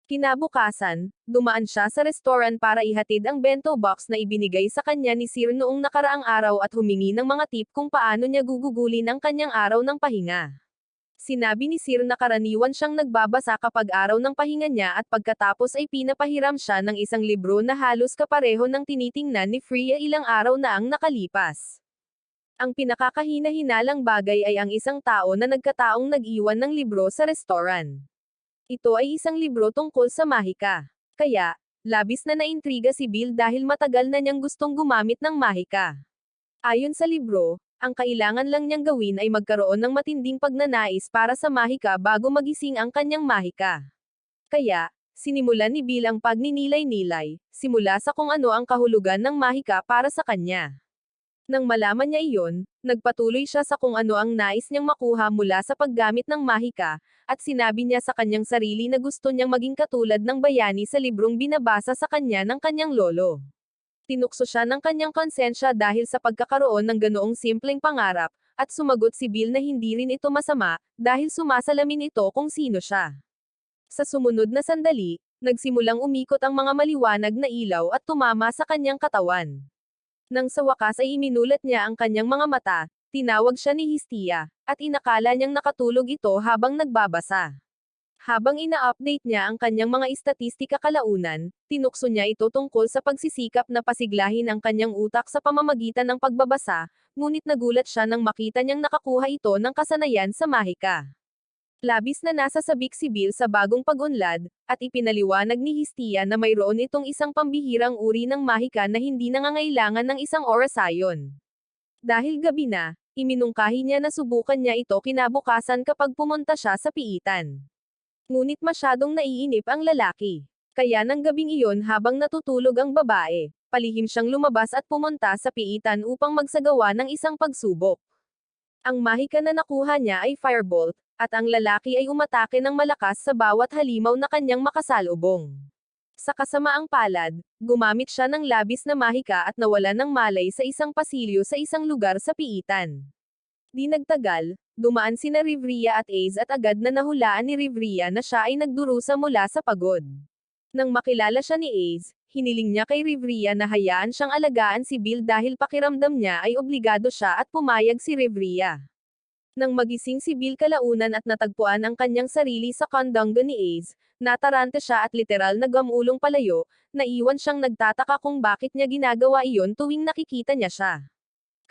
Kinabukasan, dumaan siya sa restaurant para ihatid ang bento box na ibinigay sa kanya ni Sir noong nakaraang araw at humingi ng mga tip kung paano niya gugugulin ang kanyang araw ng pahinga. Sinabi ni Sir na karaniwan siyang nagbabasa kapag araw ng pahinga niya at pagkatapos ay pinapahiram siya ng isang libro na halos kapareho ng tinitingnan ni Freya ilang araw na ang nakalipas. Ang pinakakahina-hinalang bagay ay ang isang tao na nagkataong nag-iwan ng libro sa restoran. Ito ay isang libro tungkol sa mahika. Kaya, labis na naintriga si Bill dahil matagal na niyang gustong gumamit ng mahika. Ayon sa libro, ang kailangan lang niyang gawin ay magkaroon ng matinding pagnanais para sa mahika bago magising ang kanyang mahika. Kaya, sinimulan ni Bill ang pagninilay-nilay, simula sa kung ano ang kahulugan ng mahika para sa kanya. Nang malaman niya iyon, nagpatuloy siya sa kung ano ang nais niyang makuha mula sa paggamit ng mahika, at sinabi niya sa kanyang sarili na gusto niyang maging katulad ng bayani sa librong binabasa sa kanya ng kanyang lolo. Tinukso siya ng kanyang konsensya dahil sa pagkakaroon ng ganoong simpleng pangarap, at sumagot si Bill na hindi rin ito masama, dahil sumasalamin ito kung sino siya. Sa sumunod na sandali, nagsimulang umikot ang mga maliwanag na ilaw at tumama sa kanyang katawan. Nang sa wakas ay iminulat niya ang kanyang mga mata, tinawag siya ni Hestia, at inakala niyang nakatulog ito habang nagbabasa. Habang ina-update niya ang kanyang mga istatistika kalaunan, tinukso niya ito tungkol sa pagsisikap na pasiglahin ang kanyang utak sa pamamagitan ng pagbabasa, ngunit nagulat siya nang makita niyang nakakuha ito ng kasanayan sa mahika. Labis na nasasabik si Bill sa bagong pag-unlad, at ipinaliwanag ni Hestia na mayroon itong isang pambihirang uri ng mahika na hindi nangangailangan ng isang orasayon. Dahil gabi na, iminungkahi niya na subukan niya ito kinabukasan kapag pumunta siya sa piitan. Ngunit masyadong naiinip ang lalaki. Kaya ng gabing iyon habang natutulog ang babae, palihim siyang lumabas at pumunta sa piitan upang magsagawa ng isang pagsubok. Ang mahika na nakuha niya ay firebolt, at ang lalaki ay umatake ng malakas sa bawat halimaw na kanyang makasalubong. Sa kasamaang palad, gumamit siya ng labis na mahika at nawala ng malay sa isang pasilyo sa isang lugar sa piitan. Di nagtagal, dumaan sina Rivria at Ace at agad na nahulaan ni Rivria na siya ay nagdurusa mula sa pagod. Nang makilala siya ni Ace, hiniling niya kay Rivria na hayaan siyang alagaan si Bill dahil pakiramdam niya ay obligado siya at pumayag si Rivria. Nang magising si Bill kalaunan at natagpuan ang kanyang sarili sa kandangga ni Ace, natarante siya at literal na gamulong palayo, naiwan siyang nagtataka kung bakit niya ginagawa iyon tuwing nakikita niya siya.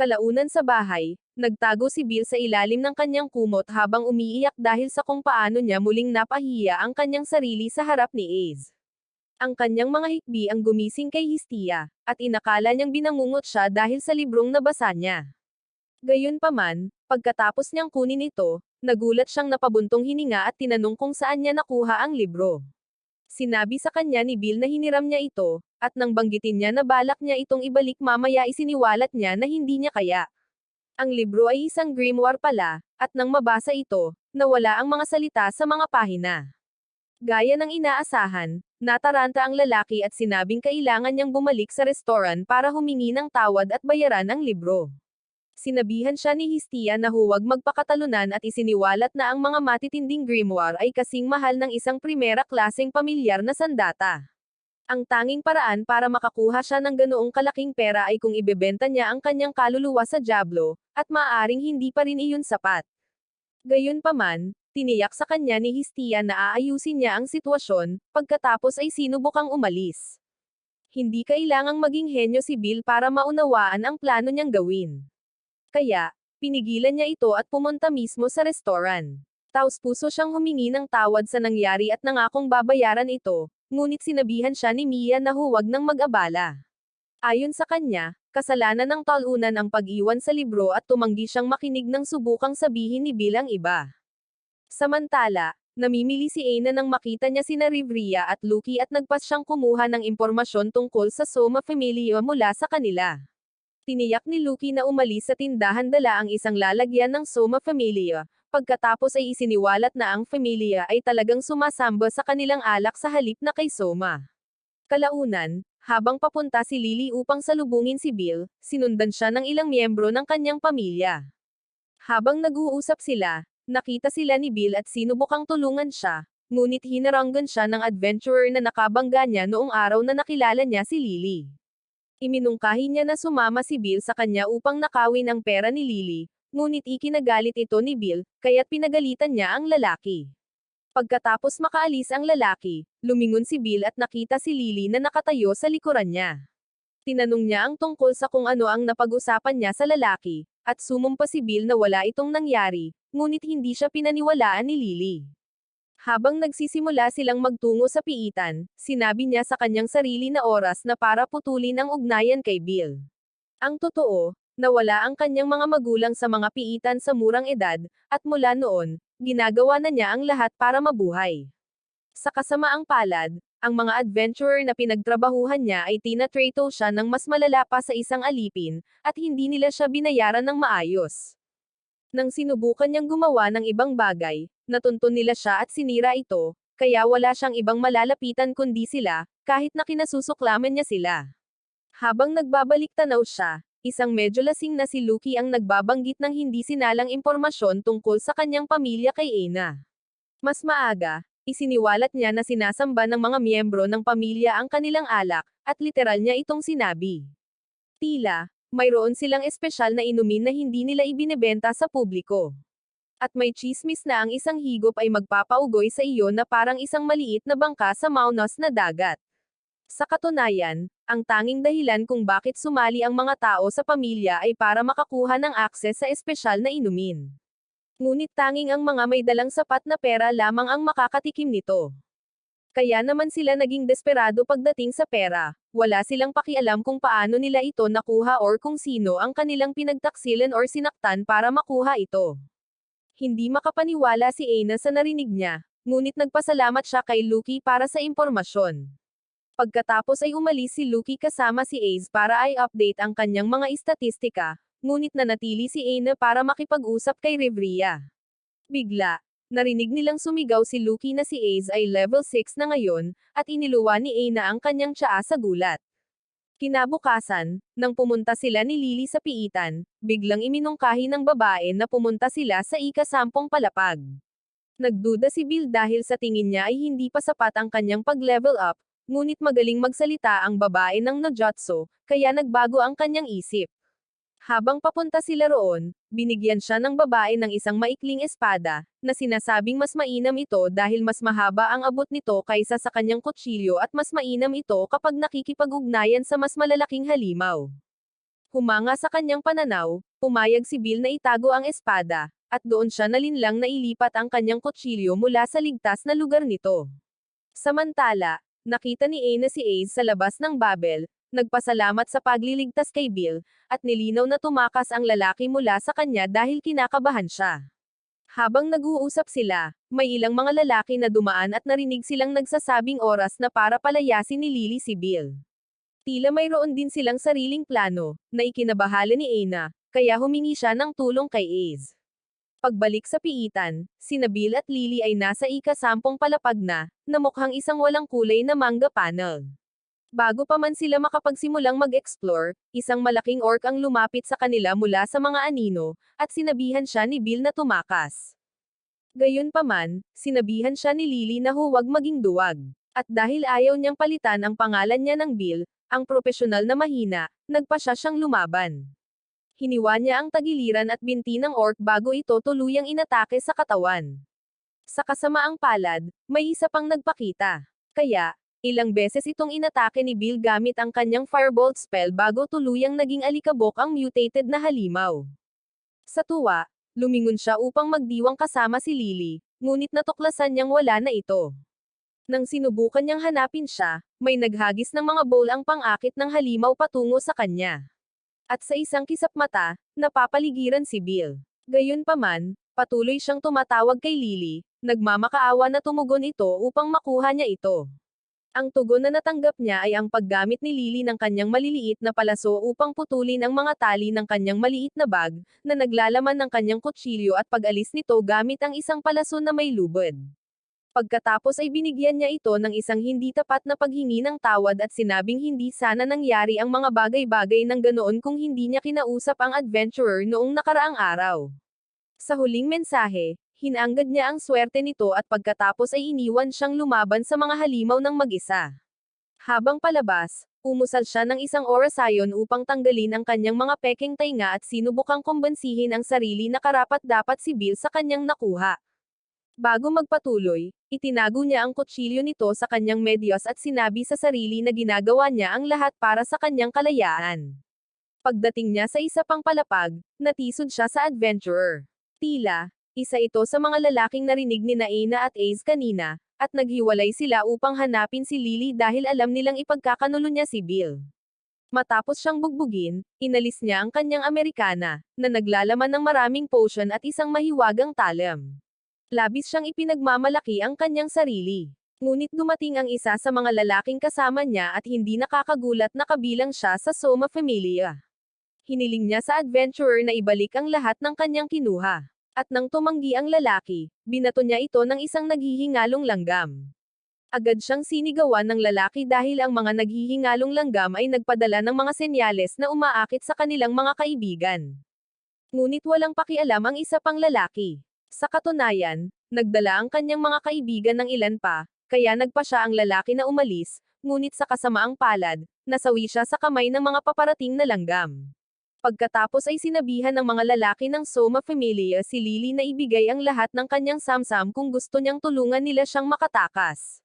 Kalaunan sa bahay, nagtago si Bill sa ilalim ng kanyang kumot habang umiiyak dahil sa kung paano niya muling napahiya ang kanyang sarili sa harap ni Ace. Ang kanyang mga hikbi ang gumising kay Hestia, at inakala niyang binangungot siya dahil sa librong nabasa niya. Gayunpaman, pagkatapos niyang kunin ito, nagulat siyang napabuntong hininga at tinanong kung saan niya nakuha ang libro. Sinabi sa kanya ni Bill na hiniram niya ito, at nang banggitin niya na balak niya itong ibalik mamaya isiniwalat niya na hindi niya kaya. Ang libro ay isang grimoire pala, at nang mabasa ito, nawala ang mga salita sa mga pahina. Gaya ng inaasahan, nataranta ang lalaki at sinabing kailangan niyang bumalik sa restoran para humingi ng tawad at bayaran ang libro. Sinabihan siya ni Hestia na huwag magpakatalunan at isiniwalat na ang mga matitinding grimoire ay kasing mahal ng isang primera klaseng pamilyar na sandata. Ang tanging paraan para makakuha siya ng ganoong kalaking pera ay kung ibebenta niya ang kanyang kaluluwa sa dyablo, at maaaring hindi pa rin iyon sapat. Gayunpaman, tiniyak sa kanya ni Hestia na aayusin niya ang sitwasyon, pagkatapos ay sinubukang umalis. Hindi kailangang maging henyo si Bill para maunawaan ang plano niyang gawin. Kaya, pinigilan niya ito at pumunta mismo sa restoran. Taos-puso siyang humingi ng tawad sa nangyari at nangakong babayaran ito, ngunit sinabihan siya ni Mia na huwag nang mag-abala. Ayon sa kanya, kasalanan ng talunan ang pag-iwan sa libro at tumanggi siyang makinig ng subukang sabihin ni Bill ang iba. Samantala, namimili si Aina nang makita niya sina Rivria at Lucky at nagpas siyang kumuha ng impormasyon tungkol sa Soma Familia mula sa kanila. Tiniyak ni Lucky na umalis sa tindahan dala ang isang lalagyan ng Soma Familia, pagkatapos ay isiniwalat na ang Familia ay talagang sumasamba sa kanilang alak sa halip na kay Soma. Kalaunan, habang papunta si Lily upang salubungin si Bill, sinundan siya ng ilang miyembro ng kanyang pamilya. Habang nag-uusap sila, nakita sila ni Bill at sinubukang tulungan siya, ngunit hinaranggan siya ng adventurer na nakabangga niya noong araw na nakilala niya si Lily. Iminungkahi niya na sumama si Bill sa kanya upang nakawin ang pera ni Lily, Ngunit ikinagalit ito ni Bill, kaya't pinagalitan niya ang lalaki. Pagkatapos makaalis ang lalaki, lumingon si Bill at nakita si Lily na nakatayo sa likuran niya. Tinanong niya ang tungkol sa kung ano ang napag-usapan niya sa lalaki, at sumumpa si Bill na wala itong nangyari, ngunit hindi siya pinaniwalaan ni Lily. Habang nagsisimula silang magtungo sa piitan, sinabi niya sa kanyang sarili na oras na para putulin ang ugnayan kay Bill. Ang totoo, nawala ang kanyang mga magulang sa mga piitan sa murang edad, at mula noon, ginagawa na niya ang lahat para mabuhay. Sa kasamaang palad, ang mga adventurer na pinagtrabahuhan niya ay tinatrato siya ng mas malala pa sa isang alipin, at hindi nila siya binayaran ng maayos. Nang sinubukan niyang gumawa ng ibang bagay, natuntun nila siya at sinira ito, kaya wala siyang ibang malalapitan kundi sila, kahit na kinasusuklaman niya sila. Habang nagbabalik tanaw siya, isang medyo lasing na si Lucky ang nagbabanggit ng hindi sinalang impormasyon tungkol sa kanyang pamilya kay Aina. Mas maaga, isiniwalat niya na sinasamba ng mga miyembro ng pamilya ang kanilang alak, at literal niya itong sinabi. Tila, mayroon silang espesyal na inumin na hindi nila ibinebenta sa publiko. At may chismis na ang isang higop ay magpapaugoy sa iyo na parang isang maliit na bangka sa Maunos na dagat. Sa katunayan, ang tanging dahilan kung bakit sumali ang mga tao sa pamilya ay para makakuha ng akses sa espesyal na inumin. Ngunit tanging ang mga may dalang sapat na pera lamang ang makakatikim nito. Kaya naman sila naging desperado pagdating sa pera, wala silang pakialam kung paano nila ito nakuha or kung sino ang kanilang pinagtaksilan or sinaktan para makuha ito. Hindi makapaniwala si Aina sa narinig niya, ngunit nagpasalamat siya kay Lucky para sa impormasyon. Pagkatapos ay umalis si Lucky kasama si Ace para ay update ang kanyang mga istatistika, ngunit nanatili si Aina para makipag-usap kay Revria. Bigla, narinig nilang sumigaw si Lucky na si Ace ay level 6 na ngayon, at iniluwa ni Aina ang kanyang tsaa sa gulat. Kinabukasan, nang pumunta sila ni Lily sa piitan, biglang iminungkahi ng babae na pumunta sila sa ika-10 palapag. Nagduda si Bill dahil sa tingin niya ay hindi pa sapat ang kanyang pag-level up, ngunit magaling magsalita ang babae ng Nojutsu, kaya nagbago ang kanyang isip. Habang papunta sila roon, binigyan siya ng babae ng isang maikling espada, na sinasabing mas mainam ito dahil mas mahaba ang abot nito kaysa sa kanyang kutsilyo at mas mainam ito kapag nakikipag-ugnayan sa mas malalaking halimaw. Humanga sa kanyang pananaw, pumayag si Bill na itago ang espada, at doon siya nalinlang na ilipat ang kanyang kutsilyo mula sa ligtas na lugar nito. Samantala, nakita ni Aina si Ace sa labas ng Babel, nagpasalamat sa pagliligtas kay Bill, at nilinaw na tumakas ang lalaki mula sa kanya dahil kinakabahan siya. Habang nag-uusap sila, may ilang mga lalaki na dumaan at narinig silang nagsasabing oras na para palayasin ni Lily si Bill. Tila mayroon din silang sariling plano, na ikinabahala ni Aina, kaya humingi siya ng tulong kay Ace. Pagbalik sa piitan, sina Bill at Lily ay nasa ika-10 palapag na mukhang isang walang kulay na manga panel. Bago pa man sila makapagsimulang mag-explore, isang malaking orc ang lumapit sa kanila mula sa mga anino, at sinabihan siya ni Bill na tumakas. Gayunpaman, sinabihan siya ni Lily na huwag maging duwag. At dahil ayaw niyang palitan ang pangalan niya ng Bill, ang propesyonal na mahina, nagpasya siyang lumaban. Hiniwa niya ang tagiliran at binti ng orc bago ito tuluyang inatake sa katawan. Sa kasamaang palad, may isa pang nagpakita. Kaya, ilang beses itong inatake ni Bill gamit ang kanyang firebolt spell bago tuluyang naging alikabok ang mutated na halimaw. Sa tuwa, lumingon siya upang magdiwang kasama si Lily, ngunit natuklasan niyang wala na ito. Nang sinubukan niyang hanapin siya, may naghagis ng mga bowl ang pang-akit ng halimaw patungo sa kanya. At sa isang kisap mata, napapaligiran si Bill. Gayunpaman, patuloy siyang tumatawag kay Lily, nagmamakaawa na tumugon ito upang makuha niya ito. Ang tugon na natanggap niya ay ang paggamit ni Lily ng kanyang maliliit na palaso upang putulin ang mga tali ng kanyang maliit na bag, na naglalaman ng kanyang kutsilyo at pag-alis nito gamit ang isang palaso na may lubid. Pagkatapos ay binigyan niya ito ng isang hindi tapat na paghingi ng tawad at sinabing hindi sana nangyari ang mga bagay-bagay ng ganoon kung hindi niya kinausap ang adventurer noong nakaraang araw. Sa huling mensahe, hinanggad niya ang swerte nito at pagkatapos ay iniwan siyang lumaban sa mga halimaw ng mag-isa. Habang palabas, Umusal siya ng isang orasayon upang tanggalin ang kanyang mga pekeng tainga at sinubukang kumbansihin ang sarili na karapat-dapat si Bill sa kanyang nakuha. Bago magpatuloy, itinago niya ang kutsilyo nito sa kanyang medyas at sinabi sa sarili na ginagawa niya ang lahat para sa kanyang kalayaan. Pagdating niya sa isa pang palapag, natisod siya sa adventurer. Tila, isa ito sa mga lalaking narinig ni Aina at Ace kanina, at naghiwalay sila upang hanapin si Lily dahil alam nilang ipagkakanulo niya si Bill. Matapos siyang bugbugin, inalis niya ang kanyang Amerikana, na naglalaman ng maraming potion at isang mahiwagang talam. Labis siyang ipinagmamalaki ang kanyang sarili. Ngunit dumating ang isa sa mga lalaking kasama niya at hindi nakakagulat na kabilang siya sa Soma Familia. Hiniling niya sa adventurer na ibalik ang lahat ng kanyang kinuha. At nang tumanggi ang lalaki, binato niya ito ng isang naghihingalong langgam. Agad siyang sinigawan ng lalaki dahil ang mga naghihingalong langgam ay nagpadala ng mga senyales na umaakit sa kanilang mga kaibigan. Ngunit walang pakialam ang isa pang lalaki. Sa katunayan, nagdala ang kanyang mga kaibigan ng ilan pa, kaya nagpa siya ang lalaki na umalis, ngunit sa kasamaang palad, nasawi siya sa kamay ng mga paparating na langgam. Pagkatapos ay sinabihan ng mga lalaki ng Soma Familia si Lily na ibigay ang lahat ng kanyang samsam kung gusto niyang tulungan nila siyang makatakas.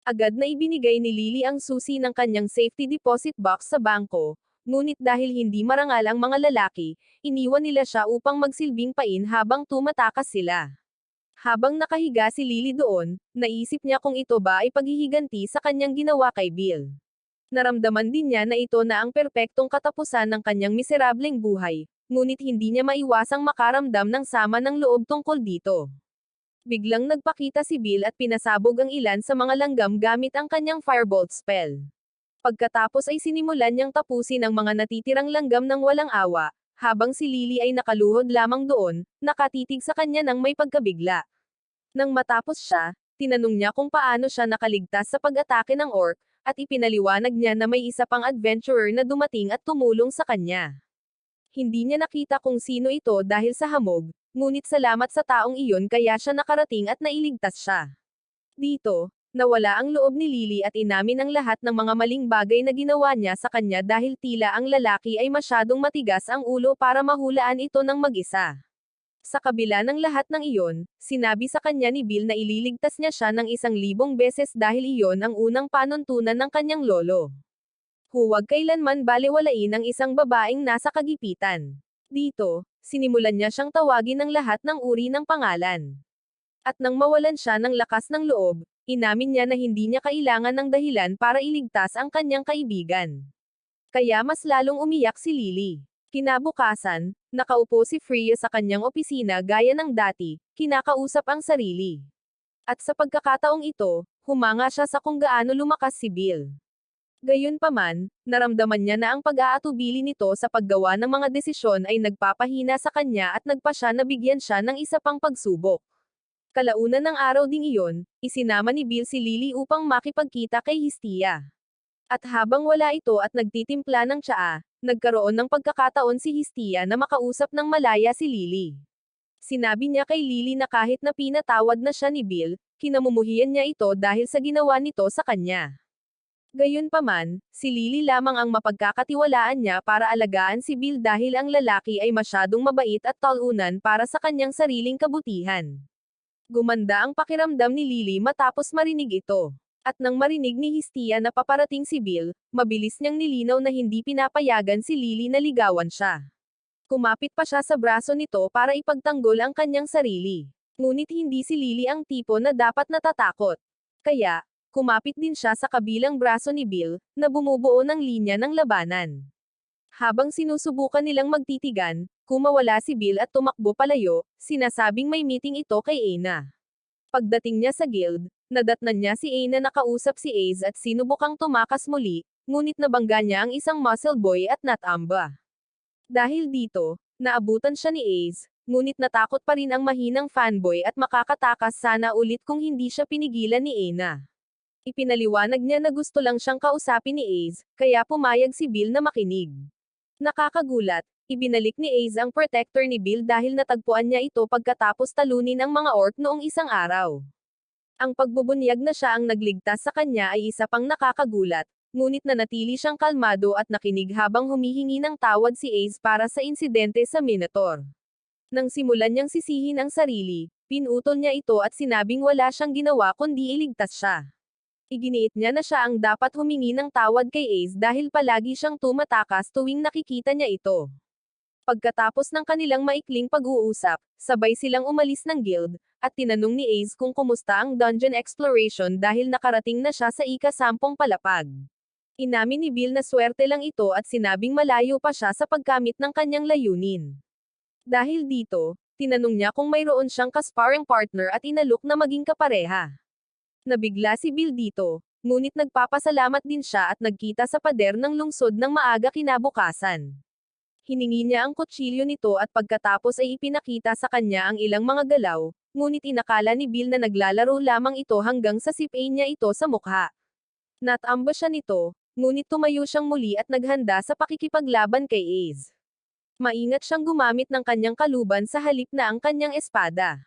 Agad na ibinigay ni Lily ang susi ng kanyang safety deposit box sa bangko, ngunit dahil hindi marangal ang mga lalaki, iniwan nila siya upang magsilbing pain habang tumatakas sila. Habang nakahiga si Lily doon, naisip niya kung ito ba ay paghihiganti sa kanyang ginawa kay Bill. Naramdaman din niya na ito na ang perpektong katapusan ng kanyang miserableng buhay, ngunit hindi niya maiwasang makaramdam ng sama ng loob tungkol dito. Biglang nagpakita si Bill at pinasabog ang ilan sa mga langgam gamit ang kanyang firebolt spell. Pagkatapos ay sinimulan niyang tapusin ang mga natitirang langgam ng walang awa, habang si Lily ay nakaluhod lamang doon, nakatitig sa kanya ng may pagkabigla. Nang matapos siya, tinanong niya kung paano siya nakaligtas sa pag-atake ng orc, at ipinaliwanag niya na may isa pang adventurer na dumating at tumulong sa kanya. Hindi niya nakita kung sino ito dahil sa hamog, ngunit salamat sa taong iyon kaya siya nakarating at nailigtas siya. Dito, nawala ang loob ni Lily at inamin ang lahat ng mga maling bagay na ginawa niya sa kanya dahil tila ang lalaki ay masyadong matigas ang ulo para mahulaan ito ng mag-isa. Sa kabila ng lahat ng iyon, sinabi sa kanya ni Bill na ililigtas niya siya ng 1,000 beses dahil iyon ang unang panuntunan ng kanyang lolo. Huwag kailanman balewalain ang isang babaeng nasa kagipitan. Dito, sinimulan niya siyang tawagin ng lahat ng uri ng pangalan. At nang mawalan siya ng lakas ng loob, inamin niya na hindi niya kailangan ng dahilan para iligtas ang kanyang kaibigan. Kaya mas lalong umiyak si Lily. Kinabukasan, nakaupo si Freya sa kanyang opisina gaya ng dati, kinakausap ang sarili. At sa pagkakataong ito, humanga siya sa kung gaano lumakas si Bill. Gayunpaman, naramdaman niya na ang pag-aatubili nito sa paggawa ng mga desisyon ay nagpapahina sa kanya at nagpa siya na bigyan siya ng isa pang pagsubok. Kalaunan ng araw ding iyon, isinama ni Bill si Lily upang makipagkita kay Hestia. At habang wala ito at nagtitimpla ng tsaa, nagkaroon ng pagkakataon si Hestia na makausap ng malaya si Lily. Sinabi niya kay Lily na kahit na pinatawad na siya ni Bill, kinamumuhian niya ito dahil sa ginawa nito sa kanya. Gayunpaman, si Lily lamang ang mapagkakatiwalaan niya para alagaan si Bill dahil ang lalaki ay masyadong mabait at talunan para sa kanyang sariling kabutihan. Gumanda ang pakiramdam ni Lily matapos marinig ito. At nang marinig ni Hestia na paparating si Bill, mabilis niyang nilinaw na hindi pinapayagan si Lily na ligawan siya. Kumapit pa siya sa braso nito para ipagtanggol ang kanyang sarili. Ngunit hindi si Lily ang tipo na dapat natatakot. Kaya, kumapit din siya sa kabilang braso ni Bill, na bumubuo ng linya ng labanan. Habang sinusubukan nilang magtitigan, kumawala si Bill at tumakbo palayo, sinasabing may meeting ito kay Aina. Pagdating niya sa guild, nadatnan niya si Aina na kausap si Ace at sinubukang tumakas muli, ngunit nabangga niya ang isang muscle boy at Natamba. Dahil dito, naabutan siya ni Ace, ngunit natakot pa rin ang mahinang fanboy at makakatakas sana ulit kung hindi siya pinigilan ni Aina. Ipinaliwanag niya na gusto lang siyang kausapin ni Ace, kaya pumayag si Bill na makinig. Nakakagulat, ibinalik ni Ace ang protector ni Bill dahil natagpuan niya ito pagkatapos talunin ang mga orc noong isang araw. Ang pagbubunyag na siya ang nagligtas sa kanya ay isa pang nakakagulat, ngunit nanatili siyang kalmado at nakinig habang humihingi ng tawad si Ace para sa insidente sa Minotaur. Nang simulan niyang sisihin ang sarili, pinutol niya ito at sinabing wala siyang ginawa kundi iligtas siya. Iginiit niya na siya ang dapat humingi ng tawad kay Ace dahil palagi siyang tumatakas tuwing nakikita niya ito. Pagkatapos ng kanilang maikling pag-uusap, sabay silang umalis ng guild, at tinanong ni Ace kung kumusta ang dungeon exploration dahil nakarating na siya sa ika-10 palapag. Inamin ni Bill na swerte lang ito at sinabing malayo pa siya sa pagkamit ng kanyang layunin. Dahil dito, tinanong niya kung mayroon siyang ka-sparring partner at inalok na maging kapareha. Nabigla si Bill dito, ngunit nagpapasalamat din siya at nagkita sa pader ng lungsod ng maaga kinabukasan. Hiningi niya ang kutsilyo nito at pagkatapos ay ipinakita sa kanya ang ilang mga galaw, ngunit inakala ni Bill na naglalaro lamang ito hanggang sa sipain niya ito sa mukha. Natamba siya nito, ngunit tumayo siyang muli at naghanda sa pakikipaglaban kay Ace. Maingat siyang gumamit ng kanyang kaluban sa halip na ang kanyang espada.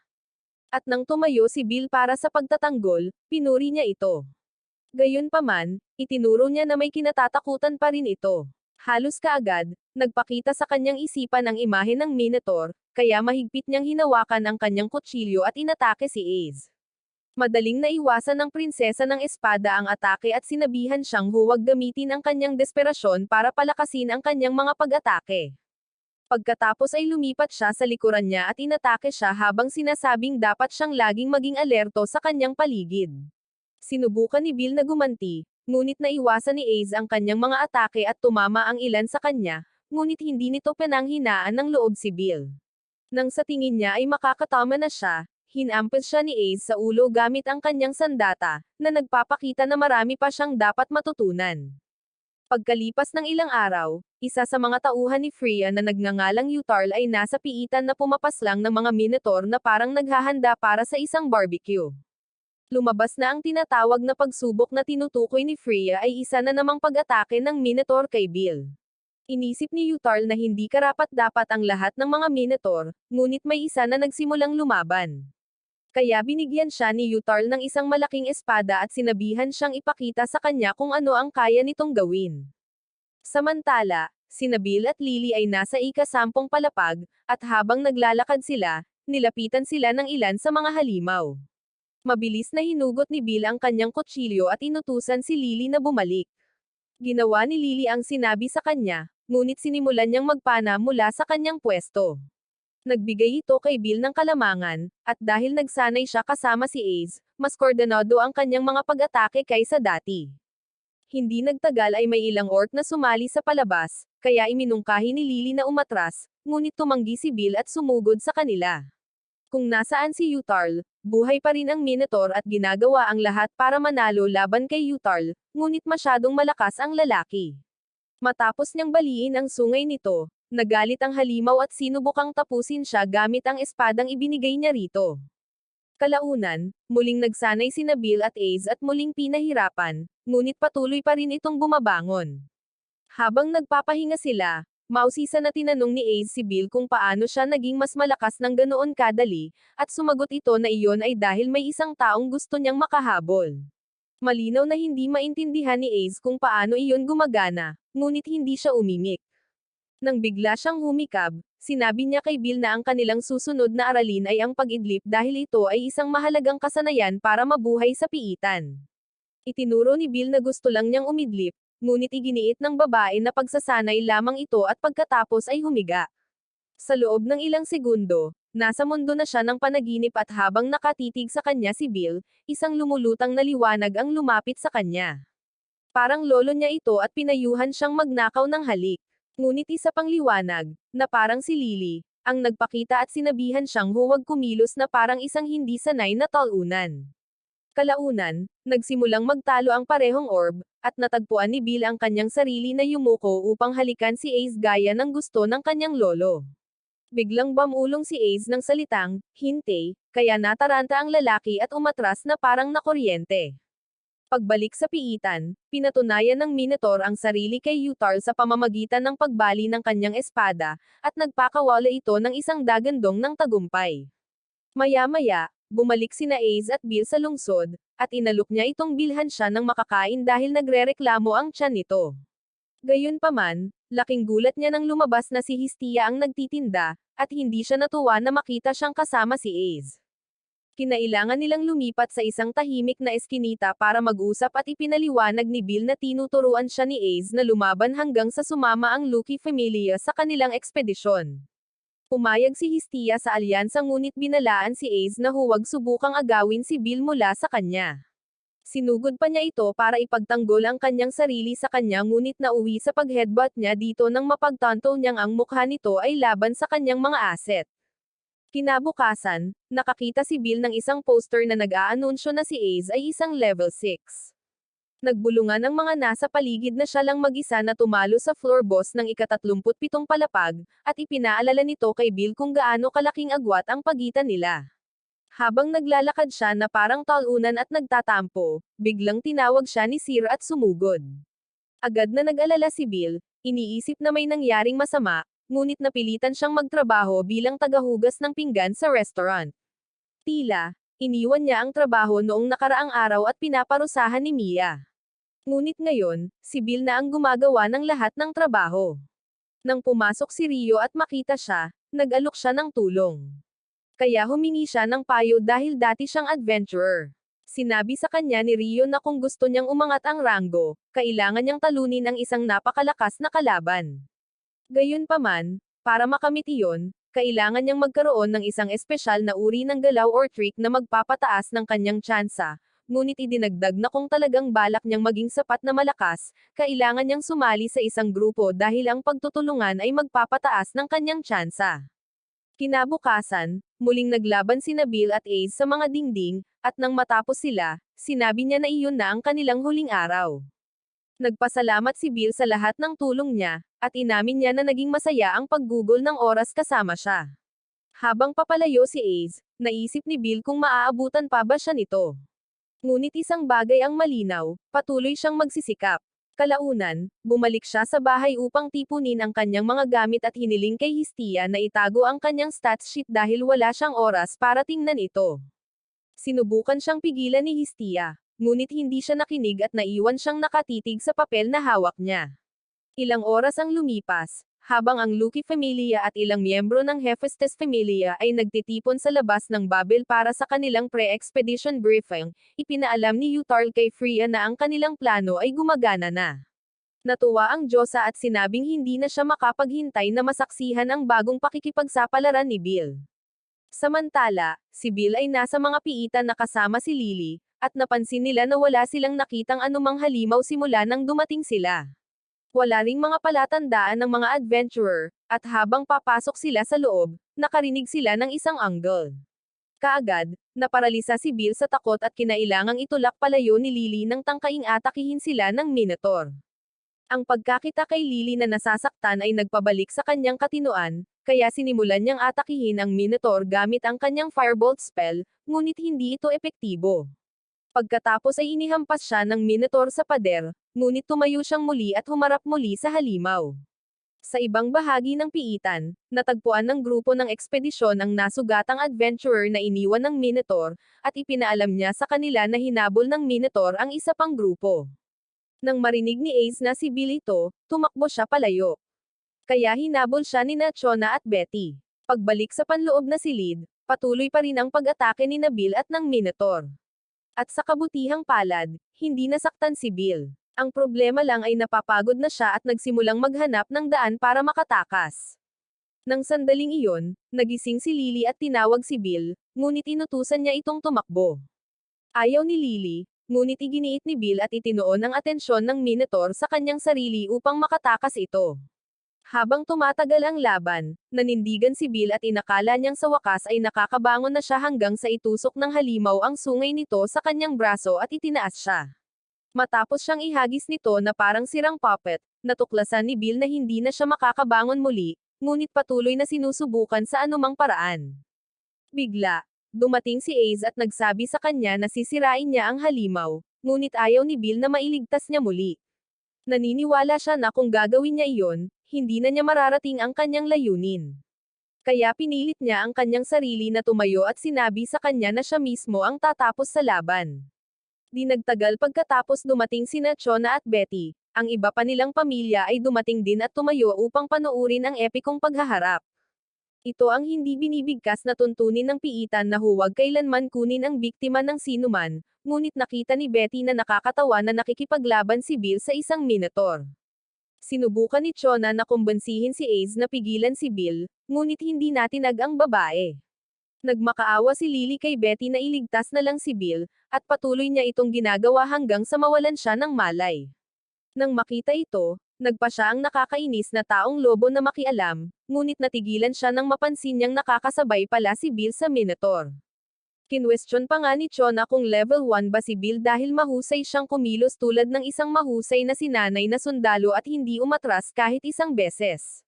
At nang tumayo si Bill para sa pagtatanggol, pinuri niya ito. Gayunpaman, itinuro niya na may kinatatakutan pa rin ito. Halos kaagad, nagpakita sa kanyang isipan ang imahe ng Minotaur, kaya mahigpit niyang hinawakan ang kanyang kutsilyo at inatake si Ace. Madaling naiwasan ng prinsesa ng espada ang atake at sinabihan siyang huwag gamitin ang kanyang desperasyon para palakasin ang kanyang mga pag-atake. Pagkatapos ay lumipat siya sa likuran niya at inatake siya habang sinasabing dapat siyang laging maging alerto sa kanyang paligid. Sinubukan ni Bill na gumanti, ngunit naiwasan ni Ace ang kanyang mga atake at tumama ang ilan sa kanya, ngunit hindi nito pinanghinaan ng loob si Bill. Nang sa tingin niya ay makakatama na siya, hinampas siya ni Ace sa ulo gamit ang kanyang sandata, na nagpapakita na marami pa siyang dapat matutunan. Pagkalipas ng ilang araw, isa sa mga tauhan ni Freya na nagngangalang Utarl ay nasa piitan na pumapaslang ng mga Minotaur na parang naghahanda para sa isang barbecue. Lumabas na ang tinatawag na pagsubok na tinutukoy ni Freya ay isa na namang pag-atake ng Minotaur kay Bill. Inisip ni Utarl na hindi karapat-dapat ang lahat ng mga Minotaur, ngunit may isa na nagsimulang lumaban. Kaya binigyan siya ni Utarl ng isang malaking espada at sinabihan siyang ipakita sa kanya kung ano ang kaya nitong gawin. Samantala, sina Bill at Lily ay nasa ika-10 palapag, at habang naglalakad sila, nilapitan sila ng ilan sa mga halimaw. Mabilis na hinugot ni Bill ang kanyang kutsilyo at inutusan si Lily na bumalik. Ginawa ni Lily ang sinabi sa kanya, ngunit sinimulan niyang magpana mula sa kanyang pwesto. Nagbigay ito kay Bill ng kalamangan, at dahil nagsanay siya kasama si Ace, mas koordinado ang kanyang mga pag-atake kaysa dati. Hindi nagtagal ay may ilang orc na sumali sa palabas, kaya iminungkahi ni Lily na umatras, ngunit tumanggi si Bill at sumugod sa kanila. Kung nasaan si Utarl, buhay pa rin ang Minotaur at ginagawa ang lahat para manalo laban kay Utarl, ngunit masyadong malakas ang lalaki. Matapos niyang baliin ang sungay nito, nagalit ang halimaw at sinubukang tapusin siya gamit ang espadang ibinigay niya rito. Kalaunan, muling nagsanay sina Bill at Ace at muling pinahirapan, ngunit patuloy pa rin itong bumabangon. Habang nagpapahinga sila, mausisa na tinanong ni Ace si Bill kung paano siya naging mas malakas ng ganoon kadali, at sumagot ito na iyon ay dahil may isang taong gusto niyang makahabol. Malinaw na hindi maintindihan ni Ace kung paano iyon gumagana, ngunit hindi siya umimik. Nang bigla siyang humikab, sinabi niya kay Bill na ang kanilang susunod na aralin ay ang pag-idlip dahil ito ay isang mahalagang kasanayan para mabuhay sa piitan. Itinuro ni Bill na gusto lang niyang umidlip, ngunit iginiit ng babae na pagsasanay lamang ito at pagkatapos ay humiga. Sa loob ng ilang segundo, nasa mundo na siya ng panaginip at habang nakatitig sa kanya si Bill, isang lumulutang na liwanag ang lumapit sa kanya. Parang lolo niya ito at pinayuhan siyang magnakaw ng halik. Ngunit isa pang liwanag, na parang si Lily, ang nagpakita at sinabihan siyang huwag kumilos na parang isang hindi sanay na talunan. Kalaunan, nagsimulang magtalo ang parehong orb, at natagpuan ni Bill ang kanyang sarili na yumuko upang halikan si Ace gaya ng gusto ng kanyang lolo. Biglang bumulong si Ace ng salitang, "Hintay," kaya nataranta ang lalaki at umatras na parang nakuryente. Pagbalik sa piitan, pinatunayan ng Minotaur ang sarili kay Utarl sa pamamagitan ng pagbali ng kanyang espada, at nagpakawala ito ng isang dagandong ng tagumpay. Maya-maya, bumalik sina Ace at Bill sa lungsod, at inalok niya itong bilhan siya ng makakain dahil nagrereklamo ang tiyan nito. Gayunpaman, laking gulat niya nang lumabas na si Hestia ang nagtitinda, at hindi siya natuwa na makita siyang kasama si Ace. Kinailangan nilang lumipat sa isang tahimik na eskinita para mag-usap at ipinaliwanag ni Bill na tinuturuan siya ni Ace na lumaban hanggang sa sumama ang Lucky Familia sa kanilang ekspedisyon. Pumayag si Hestia sa alyansa ngunit binalaan si Ace na huwag subukang agawin si Bill mula sa kanya. Sinugod pa niya ito para ipagtanggol ang kanyang sarili sa kanya ngunit nauwi sa pag-headbutt niya dito nang mapagtanto niyang ang mukha nito ay laban sa kanyang mga asset. Kinabukasan, nakakita si Bill ng isang poster na nag-aanunsyo na si Ace ay isang level 6. Nagbulungan ang mga nasa paligid na siya lang mag-isa na tumalo sa floor boss ng ika-37 palapag, at ipinaalala nito kay Bill kung gaano kalaking agwat ang pagitan nila. Habang naglalakad siya na parang talunan at nagtatampo, biglang tinawag siya ni Sir at sumugod. Agad na nag-alala si Bill, iniisip na may nangyaring masama, ngunit napilitan siyang magtrabaho bilang tagahugas ng pinggan sa restaurant. Tila, iniwan niya ang trabaho noong nakaraang araw at pinaparusahan ni Mia. Ngunit ngayon, si Bill na ang gumagawa ng lahat ng trabaho. Nang pumasok si Rio at makita siya, nag-alok siya ng tulong. Kaya humingi siya ng payo dahil dati siyang adventurer. Sinabi sa kanya ni Rio na kung gusto niyang umangat ang ranggo, kailangan niyang talunin ang isang napakalakas na kalaban. Gayunpaman, para makamit iyon, kailangan niyang magkaroon ng isang espesyal na uri ng galaw or trick na magpapataas ng kanyang tsansa, ngunit idinagdag na kung talagang balak niyang maging sapat na malakas, kailangan niyang sumali sa isang grupo dahil ang pagtutulungan ay magpapataas ng kanyang tsansa. Kinabukasan, muling naglaban sina Bill at Ace sa mga dingding, at nang matapos sila, sinabi niya na iyon na ang kanilang huling araw. Nagpasalamat si Bill sa lahat ng tulong niya, at inamin niya na naging masaya ang paggugol ng oras kasama siya. Habang papalayo si Ace, naisip ni Bill kung maaabutan pa ba siya nito. Ngunit isang bagay ang malinaw, patuloy siyang magsisikap. Kalaunan, bumalik siya sa bahay upang tipunin ang kanyang mga gamit at hiniling kay Hestia na itago ang kanyang stats sheet dahil wala siyang oras para tingnan ito. Sinubukan siyang pigilan ni Hestia, ngunit hindi siya nakinig at naiwan siyang nakatitig sa papel na hawak niya. Ilang oras ang lumipas, habang ang Lucky Familia at ilang miyembro ng Hephaestus Familia ay nagtitipon sa labas ng Babel para sa kanilang pre-expedition briefing, ipinaalam ni Utarl kay Freya na ang kanilang plano ay gumagana na. Natuwa ang Diyosa at sinabing hindi na siya makapaghintay na masaksihan ang bagong pakikipagsapalaran ni Bill. Samantala, si Bill ay nasa mga piitan na kasama si Lily, at napansin nila na wala silang nakitang anumang halimaw simula nang dumating sila. Wala ring mga palatandaan ng mga adventurer, at habang papasok sila sa loob, nakarinig sila ng isang angle. Kaagad, naparalisa si Bill sa takot at kinailangang itulak palayo ni Lily nang tangkaing atakihin sila ng Minotaur. Ang pagkakita kay Lily na nasasaktan ay nagpabalik sa kanyang katinoan, kaya sinimulan niyang atakihin ang Minotaur gamit ang kanyang Firebolt spell, ngunit hindi ito epektibo. Pagkatapos ay inihampas siya ng Minotaur sa pader, ngunit tumayo siyang muli at humarap muli sa halimaw. Sa ibang bahagi ng piitan, natagpuan ng grupo ng ekspedisyon ang nasugatang adventurer na iniwan ng Minotaur, at ipinaalam niya sa kanila na hinabol ng Minotaur ang isa pang grupo. Nang marinig ni Ace na si Bill ito, tumakbo siya palayo. Kaya hinabol siya ni Chona at Betty. Pagbalik sa panloob na silid, patuloy pa rin ang pag-atake ni Bill at ng Minotaur. At sa kabutihang palad, hindi nasaktan si Bill. Ang problema lang ay napapagod na siya at nagsimulang maghanap ng daan para makatakas. Nang sandaling iyon, nagising si Lily at tinawag si Bill, ngunit inutusan niya itong tumakbo. Ayaw ni Lily, ngunit iginiit ni Bill at itinoon ang atensyon ng Minotaur sa kanyang sarili upang makatakas ito. Habang tumatagal ang laban, nanindigan si Bill at inakala niyang sa wakas ay nakakabangon na siya hanggang sa itusok ng halimaw ang sungay nito sa kanyang braso at itinaas siya. Matapos siyang ihagis nito na parang sirang puppet, natuklasan ni Bill na hindi na siya makakabangon muli, ngunit patuloy na sinusubukan sa anumang paraan. Bigla, dumating si Ace at nagsabi sa kanya na sisirain niya ang halimaw, ngunit ayaw ni Bill na mailigtas niya muli. Naniniwala siya na kung gagawin niya iyon, hindi na niya mararating ang kanyang layunin. Kaya pinilit niya ang kanyang sarili na tumayo at sinabi sa kanya na siya mismo ang tatapos sa laban. Di nagtagal pagkatapos dumating sina Chona at Betty, ang iba pa nilang pamilya ay dumating din at tumayo upang panuurin ang epikong paghaharap. Ito ang hindi binibigkas na tuntunin ng piitan na huwag kailanman kunin ang biktima ng sinuman, ngunit nakita ni Betty na nakakatawa na nakikipaglaban si Bill sa isang minotaur. Sinubukan ni Chona na kumbensihin si Ace na pigilan si Bill, ngunit hindi natinag ang babae. Nagmakaawa si Lily kay Betty na iligtas na lang si Bill, at patuloy niya itong ginagawa hanggang sa mawalan siya ng malay. Nang makita ito, nagpa siya ang nakakainis na taong lobo na makialam, ngunit natigilan siya nang mapansin niyang nakakasabay pala si Bill sa Minotaur. Kinwestiyon pa nga ni Chona kung level 1 ba si Bill dahil mahusay siyang kumilos tulad ng isang mahusay na sinanay na sundalo at hindi umatras kahit isang beses.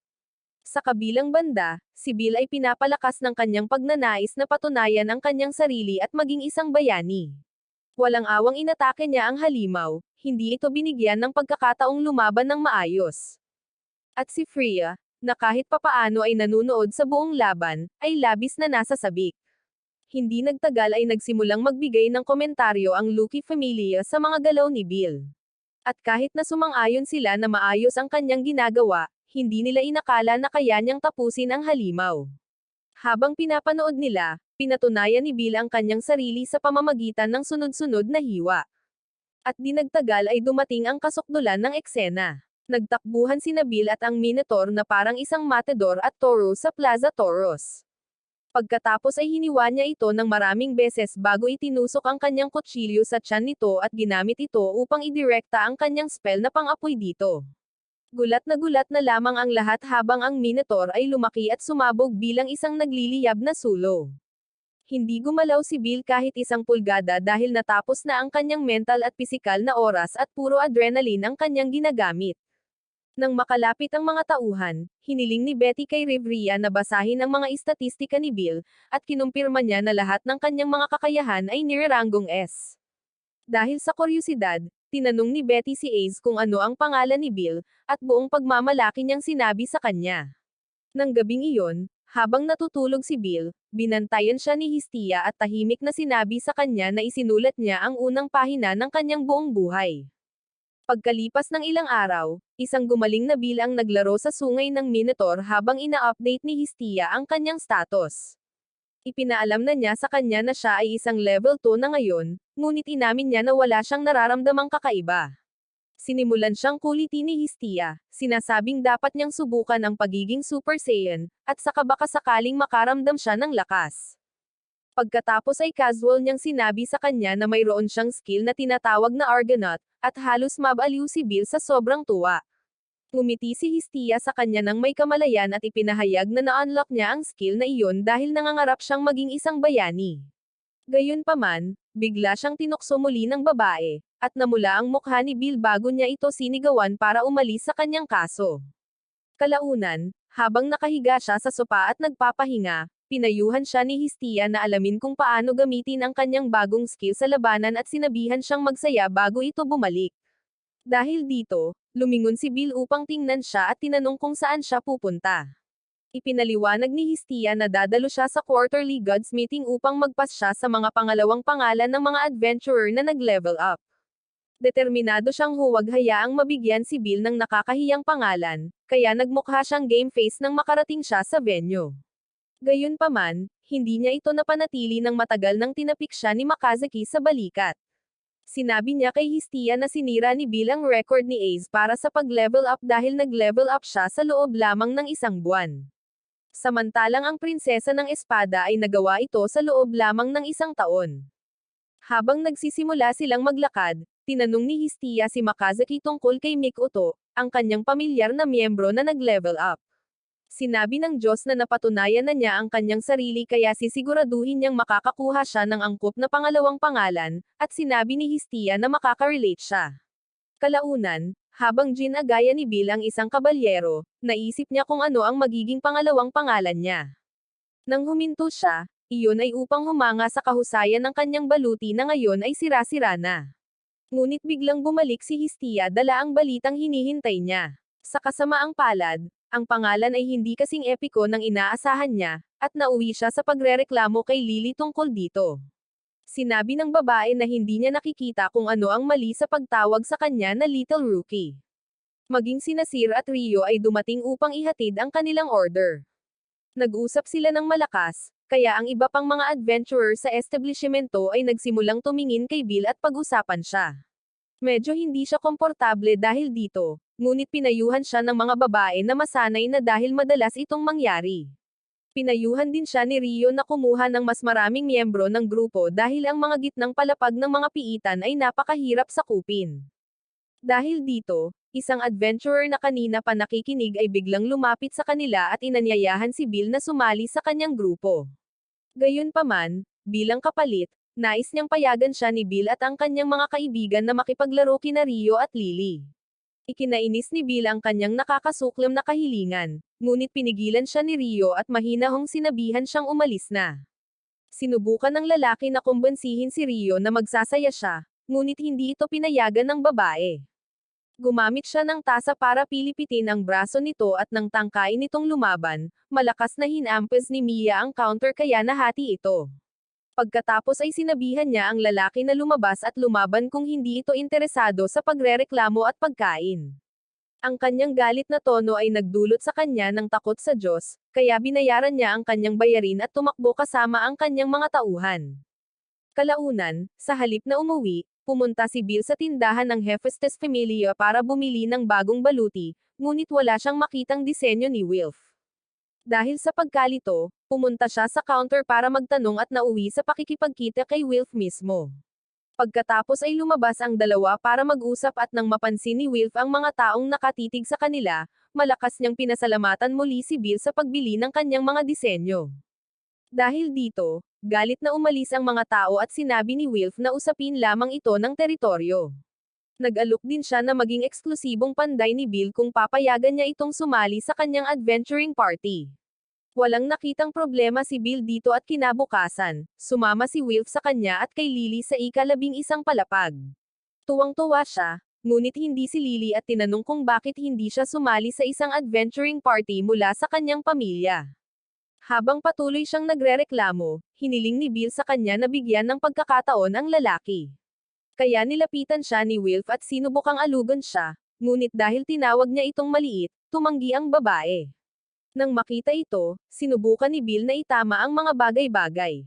Sa kabilang banda, si Bill ay pinapalakas ng kanyang pagnanais na patunayan ang kanyang sarili at maging isang bayani. Walang awang inatake niya ang halimaw, hindi ito binigyan ng pagkakataong lumaban ng maayos. At si Freya, na kahit papaano ay nanunood sa buong laban, ay labis na nasa sabik. Hindi nagtagal ay nagsimulang magbigay ng komentaryo ang Lucky Familia sa mga galaw ni Bill. At kahit na sumang-ayon sila na maayos ang kanyang ginagawa, hindi nila inakala na kaya niyang tapusin ang halimaw. Habang pinapanood nila, pinatunayan ni Bill ang kanyang sarili sa pamamagitan ng sunod-sunod na hiwa. At di nagtagal ay dumating ang kasukdulan ng eksena. Nagtakbuhan sina Bill at ang Minotaur na parang isang matador at toro sa Plaza Toros. Pagkatapos ay hiniwa niya ito ng maraming beses bago itinusok ang kanyang kutsilyo sa tiyan nito at ginamit ito upang idirekta ang kanyang spell na pang-apoy dito. Gulat na lamang ang lahat habang ang Minotaur ay lumaki at sumabog bilang isang nagliliyab na sulo. Hindi gumalaw si Bill kahit isang pulgada dahil natapos na ang kanyang mental at pisikal na oras at puro adrenaline ang kanyang ginagamit. Nang makalapit ang mga tauhan, hiniling ni Betty kay Revria na basahin ang mga istatistika ni Bill, at kinumpirma niya na lahat ng kanyang mga kakayahan ay nireranggong S. Dahil sa kuryosidad, tinanong ni Betty si Ace kung ano ang pangalan ni Bill, at buong pagmamalaki niyang sinabi sa kanya. Nang gabing iyon, habang natutulog si Bill, binantayan siya ni Hestia at tahimik na sinabi sa kanya na isinulat niya ang unang pahina ng kanyang buong buhay. Pagkalipas ng ilang araw, isang gumaling na Bill ang naglaro sa sungay ng Minotaur habang ina-update ni Hestia ang kanyang status. Ipinaalam na niya sa kanya na siya ay isang level 2 na ngayon, ngunit inamin niya na wala siyang nararamdamang kakaiba. Sinimulan siyang kulitin ni Hestia, sinasabing dapat niyang subukan ang pagiging Super Saiyan, at saka baka sakaling makaramdam siya ng lakas. Pagkatapos ay casual niyang sinabi sa kanya na mayroon siyang skill na tinatawag na Argonaut, at halos mabaliw si Bill sa sobrang tuwa. Ngumiti si Hestia sa kanya nang may kamalayan at ipinahayag na na-unlock niya ang skill na iyon dahil nangangarap siyang maging isang bayani. Gayunpaman, bigla siyang tinukso muli ng babae, at namula ang mukha ni Bill bago niya ito sinigawan para umalis sa kanyang kaso. Kalaunan, habang nakahiga siya sa sopa at nagpapahinga, pinayuhan siya ni Hestia na alamin kung paano gamitin ang kanyang bagong skill sa labanan at sinabihan siyang magsaya bago ito bumalik. Dahil dito, lumingon si Bill upang tingnan siya at tinanong kung saan siya pupunta. Ipinaliwanag ni Hestia na dadalo siya sa quarterly gods meeting upang magpas siya sa mga pangalawang pangalan ng mga adventurer na nag-level up. Determinado siyang huwag hayaang mabigyan si Bill ng nakakahiyang pangalan, kaya nagmukha siyang game face nang makarating siya sa venue. Gayunpaman, hindi niya ito napanatili ng matagal nang tinapik siya ni Makazaki sa balikat. Sinabi niya kay Hestia na sinira ni Bill ang record ni Ace para sa pag-level up dahil nag-level up siya sa loob lamang ng isang buwan. Samantalang ang prinsesa ng espada ay nagawa ito sa loob lamang ng isang taon. Habang nagsisimula silang maglakad, tinanong ni Hestia si Makazaki tungkol kay Mikoto, ang kanyang pamilyar na miyembro na nag-level up. Sinabi ng Diyos na napatunayan na niya ang kanyang sarili kaya sisiguraduhin niyang makakakuha siya ng angkop na pangalawang pangalan, at sinabi ni Hestia na makaka-relate siya. Kalaunan, habang ginagaya ni Bill ang isang kabalyero, naisip niya kung ano ang magiging pangalawang pangalan niya. Nang huminto siya, iyon ay upang humanga sa kahusayan ng kanyang baluti na ngayon ay sira-sira na. Ngunit biglang bumalik si Hestia dala ang balitang hinihintay niya. Sa kasamaang palad, Ang pangalan ay hindi kasing epiko ng inaasahan niya, at nauwi siya sa pagrereklamo kay Lily tungkol dito. Sinabi ng babae na hindi niya nakikita kung ano ang mali sa pagtawag sa kanya na Little Rookie. Maging sina Sir at Rio ay dumating upang ihatid ang kanilang order. Nag-usap sila ng malakas, kaya ang iba pang mga adventurer sa establishmento ay nagsimulang tumingin kay Bill at pag-usapan siya. Medyo hindi siya komportable dahil dito, ngunit pinayuhan siya ng mga babae na masanay na dahil madalas itong mangyari. Pinayuhan din siya ni Rio na kumuha ng mas maraming miyembro ng grupo dahil ang mga gitnang palapag ng mga piitan ay napakahirap sakupin. Dahil dito, isang adventurer na kanina pa nakikinig ay biglang lumapit sa kanila at inanyayahan si Bill na sumali sa kanyang grupo. Gayunpaman, bilang kapalit, nais niyang payagan siya ni Bill at ang kanyang mga kaibigan na makipaglaro kina Rio at Lily. Ikinainis ni Bill ang kanyang nakakasuklam na kahilingan, ngunit pinigilan siya ni Rio at mahinahong sinabihan siyang umalis na. Sinubukan ng lalaki na kumbensihin si Rio na magsasaya siya, ngunit hindi ito pinayagan ng babae. Gumamit siya ng tasa para pilipitin ang braso nito at nang tangkain nitong lumaban, malakas na hinampes ni Mia ang counter kaya nahati ito. Pagkatapos ay sinabihan niya ang lalaki na lumabas at lumaban kung hindi ito interesado sa pagrereklamo at pagkain. Ang kanyang galit na tono ay nagdulot sa kanya ng takot sa Diyos, kaya binayaran niya ang kanyang bayarin at tumakbo kasama ang kanyang mga tauhan. Kalaunan, sa halip na umuwi, pumunta si Bill sa tindahan ng Hephaestus Familia para bumili ng bagong baluti, ngunit wala siyang makitang disenyo ni Wilf. Dahil sa pagkalito, pumunta siya sa counter para magtanong at nauwi sa pakikipagkita kay Wilf mismo. Pagkatapos ay lumabas ang dalawa para mag-usap at nang mapansin ni Wilf ang mga taong nakatitig sa kanila, malakas niyang pinasalamatan muli si Bill sa pagbili ng kanyang mga disenyo. Dahil dito, galit na umalis ang mga tao at sinabi ni Wilf na usapin lamang ito ng teritoryo. Nag-alok din siya na maging eksklusibong panday ni Bill kung papayagan niya itong sumali sa kanyang adventuring party. Walang nakitang problema si Bill dito at kinabukasan, sumama si Wilf sa kanya at kay Lily sa ika-11 palapag. Tuwang-tuwa siya, ngunit hindi si Lily at tinanong kung bakit hindi siya sumali sa isang adventuring party mula sa kanyang pamilya. Habang patuloy siyang nagrereklamo, hiniling ni Bill sa kanya na bigyan ng pagkakataon ang lalaki. Kaya nilapitan siya ni Wilf at sinubukang alugan siya, ngunit dahil tinawag niya itong maliit, tumanggi ang babae. Nang makita ito, sinubukan ni Bill na itama ang mga bagay-bagay.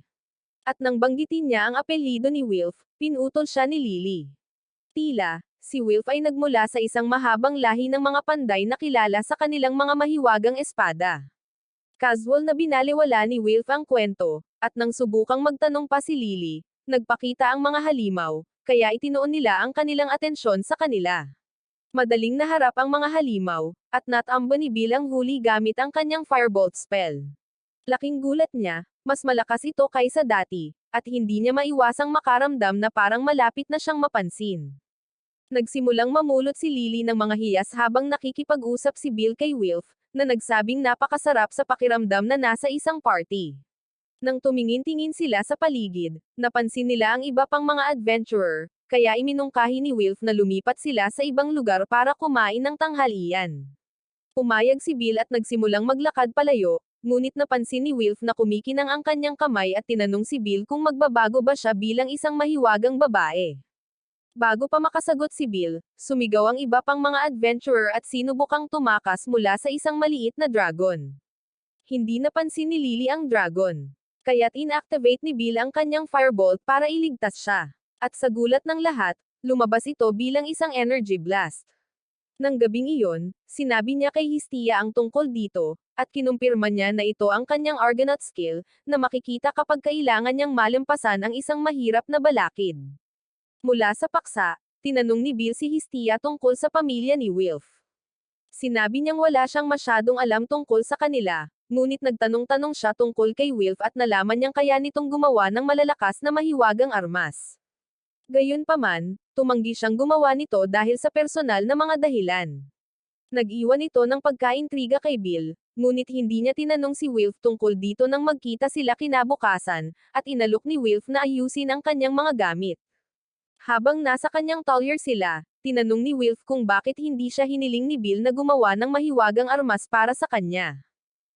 At nang banggitin niya ang apelyido ni Wilf, pinutol siya ni Lily. Tila, si Wilf ay nagmula sa isang mahabang lahi ng mga panday na kilala sa kanilang mga mahiwagang espada. Casual na binaliwala ni Wilf ang kwento, at nang subukang magtanong pa si Lily, nagpakita ang mga halimaw, kaya itinuon nila ang kanilang atensyon sa kanila. Madaling naharap ang mga halimaw, at natamba ni Bill ang huli gamit ang kanyang firebolt spell. Laking gulat niya, mas malakas ito kaysa dati, at hindi niya maiwasang makaramdam na parang malapit na siyang mapansin. Nagsimulang mamulot si Lily ng mga hiyas habang nakikipag-usap si Bill kay Wilf, na nagsabing napakasarap sa pakiramdam na nasa isang party. Nang tumingin-tingin sila sa paligid, napansin nila ang iba pang mga adventurer, kaya iminungkahi ni Wilf na lumipat sila sa ibang lugar para kumain ng tanghalian. Pumayag si Bill at nagsimulang maglakad palayo, ngunit napansin ni Wilf na kumikinang ang kanyang kamay at tinanong si Bill kung magbabago ba siya bilang isang mahiwagang babae. Bago pa makasagot si Bill, sumigaw ang iba pang mga adventurer at sinubukang tumakas mula sa isang maliit na dragon. Hindi napansin ni Lily ang dragon. Kaya't inactivate ni Bill ang kanyang firebolt para iligtas siya. At sa gulat ng lahat, lumabas ito bilang isang energy blast. Nang gabing iyon, sinabi niya kay Hestia ang tungkol dito, at kinumpirma niya na ito ang kanyang Argonaut skill, na makikita kapag kailangan niyang malampasan ang isang mahirap na balakid. Mula sa paksa, tinanong ni Bill si Hestia tungkol sa pamilya ni Wilf. Sinabi niyang wala siyang masyadong alam tungkol sa kanila, ngunit nagtanong-tanong siya tungkol kay Wilf at nalaman niyang kaya nitong gumawa ng malalakas na mahiwagang armas. Gayunpaman, tumanggi siyang gumawa nito dahil sa personal na mga dahilan. Nag-iwan ito ng pagkaintriga kay Bill, ngunit hindi niya tinanong si Wilf tungkol dito nang magkita sila kinabukasan, at inalok ni Wilf na ayusin ang kanyang mga gamit. Habang nasa kanyang talyer sila, Tinanong ni Wilf kung bakit hindi siya hiniling ni Bill na gumawa ng mahiwagang armas para sa kanya.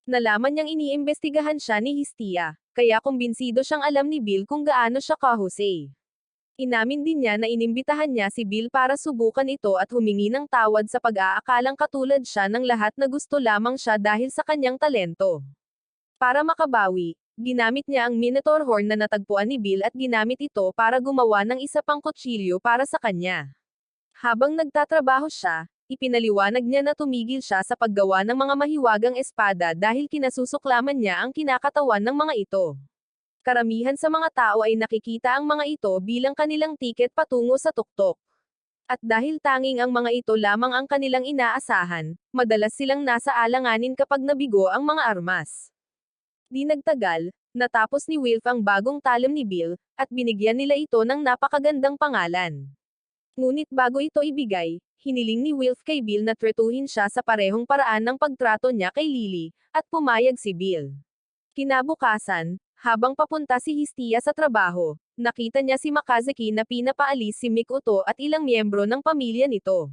Nalaman niyang iniimbestigahan siya ni Hestia, kaya kumbinsido siyang alam ni Bill kung gaano siya kahusay. Inamin din niya na inimbitahan niya si Bill para subukan ito at humingi ng tawad sa pag-aakalang katulad siya ng lahat na gusto lamang siya dahil sa kanyang talento. Para makabawi, ginamit niya ang Minotaur horn na natagpuan ni Bill at ginamit ito para gumawa ng isa pang kutsilyo para sa kanya. Habang nagtatrabaho siya, ipinaliwanag niya na tumigil siya sa paggawa ng mga mahiwagang espada dahil kinasusuklaman niya ang kinakatawan ng mga ito. Karamihan sa mga tao ay nakikita ang mga ito bilang kanilang tiket patungo sa tuktok. At dahil tanging ang mga ito lamang ang kanilang inaasahan, madalas silang nasa alanganin kapag nabigo ang mga armas. Di nagtagal, natapos ni Wilf ang bagong talim ni Bill, at binigyan nila ito ng napakagandang pangalan. Ngunit bago ito ibigay, hiniling ni Wilf kay Bill na tretuhin siya sa parehong paraan ng pagtrato niya kay Lily, at pumayag si Bill. Kinabukasan, habang papunta si Hestia sa trabaho, nakita niya si Makazaki na pinapaalis si Mikoto at ilang miyembro ng pamilya nito.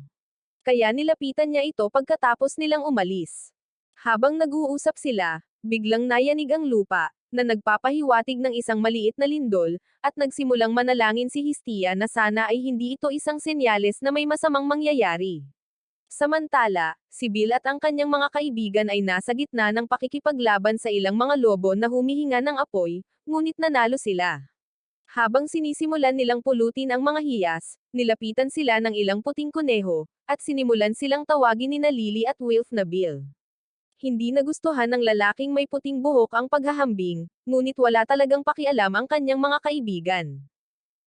Kaya nilapitan niya ito pagkatapos nilang umalis. Habang nag-uusap sila, biglang nayanig ang lupa, na nagpapahiwatig ng isang maliit na lindol, at nagsimulang manalangin si Hestia na sana ay hindi ito isang senyales na may masamang mangyayari. Samantala, si Bill at ang kanyang mga kaibigan ay nasa gitna ng pakikipaglaban sa ilang mga lobo na humihinga ng apoy, ngunit nanalo sila. Habang sinisimulan nilang pulutin ang mga hiyas, nilapitan sila ng ilang puting kuneho, at sinimulan silang tawagin nina Lily at Wilf na Bill. Hindi nagustuhan ng lalaking may puting buhok ang paghahambing, ngunit wala talagang pakialam ang kanyang mga kaibigan.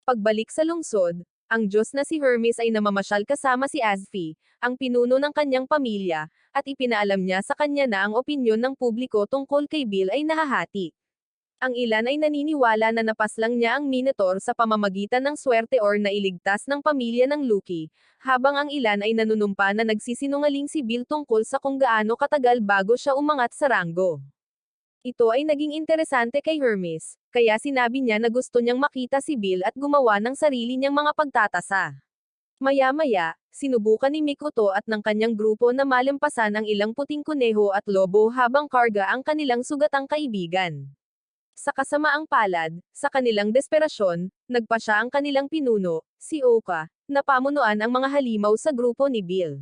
Pagbalik sa lungsod, ang Diyos na si Hermes ay namamasyal kasama si Azfi, ang pinuno ng kanyang pamilya, at ipinaalam niya sa kanya na ang opinyon ng publiko tungkol kay Bill ay nahahati. Ang ilan ay naniniwala na napaslang niya ang Minotaur sa pamamagitan ng swerte or nailigtas ng pamilya ng Lucky, habang ang ilan ay nanunumpa na nagsisinungaling si Bill tungkol sa kung gaano katagal bago siya umangat sa ranggo. Ito ay naging interesante kay Hermes, kaya sinabi niya na gusto niyang makita si Bill at gumawa ng sarili niyang mga pagtatasa. Maya-maya, sinubukan ni Mikoto at ng kanyang grupo na malampasan ang ilang puting kuneho at lobo habang karga ang kanilang sugatang kaibigan. Sa kasamaang palad, sa kanilang desperasyon, nagpa siya ang kanilang pinuno, si Oka, na pamunuan ang mga halimaw sa grupo ni Bill.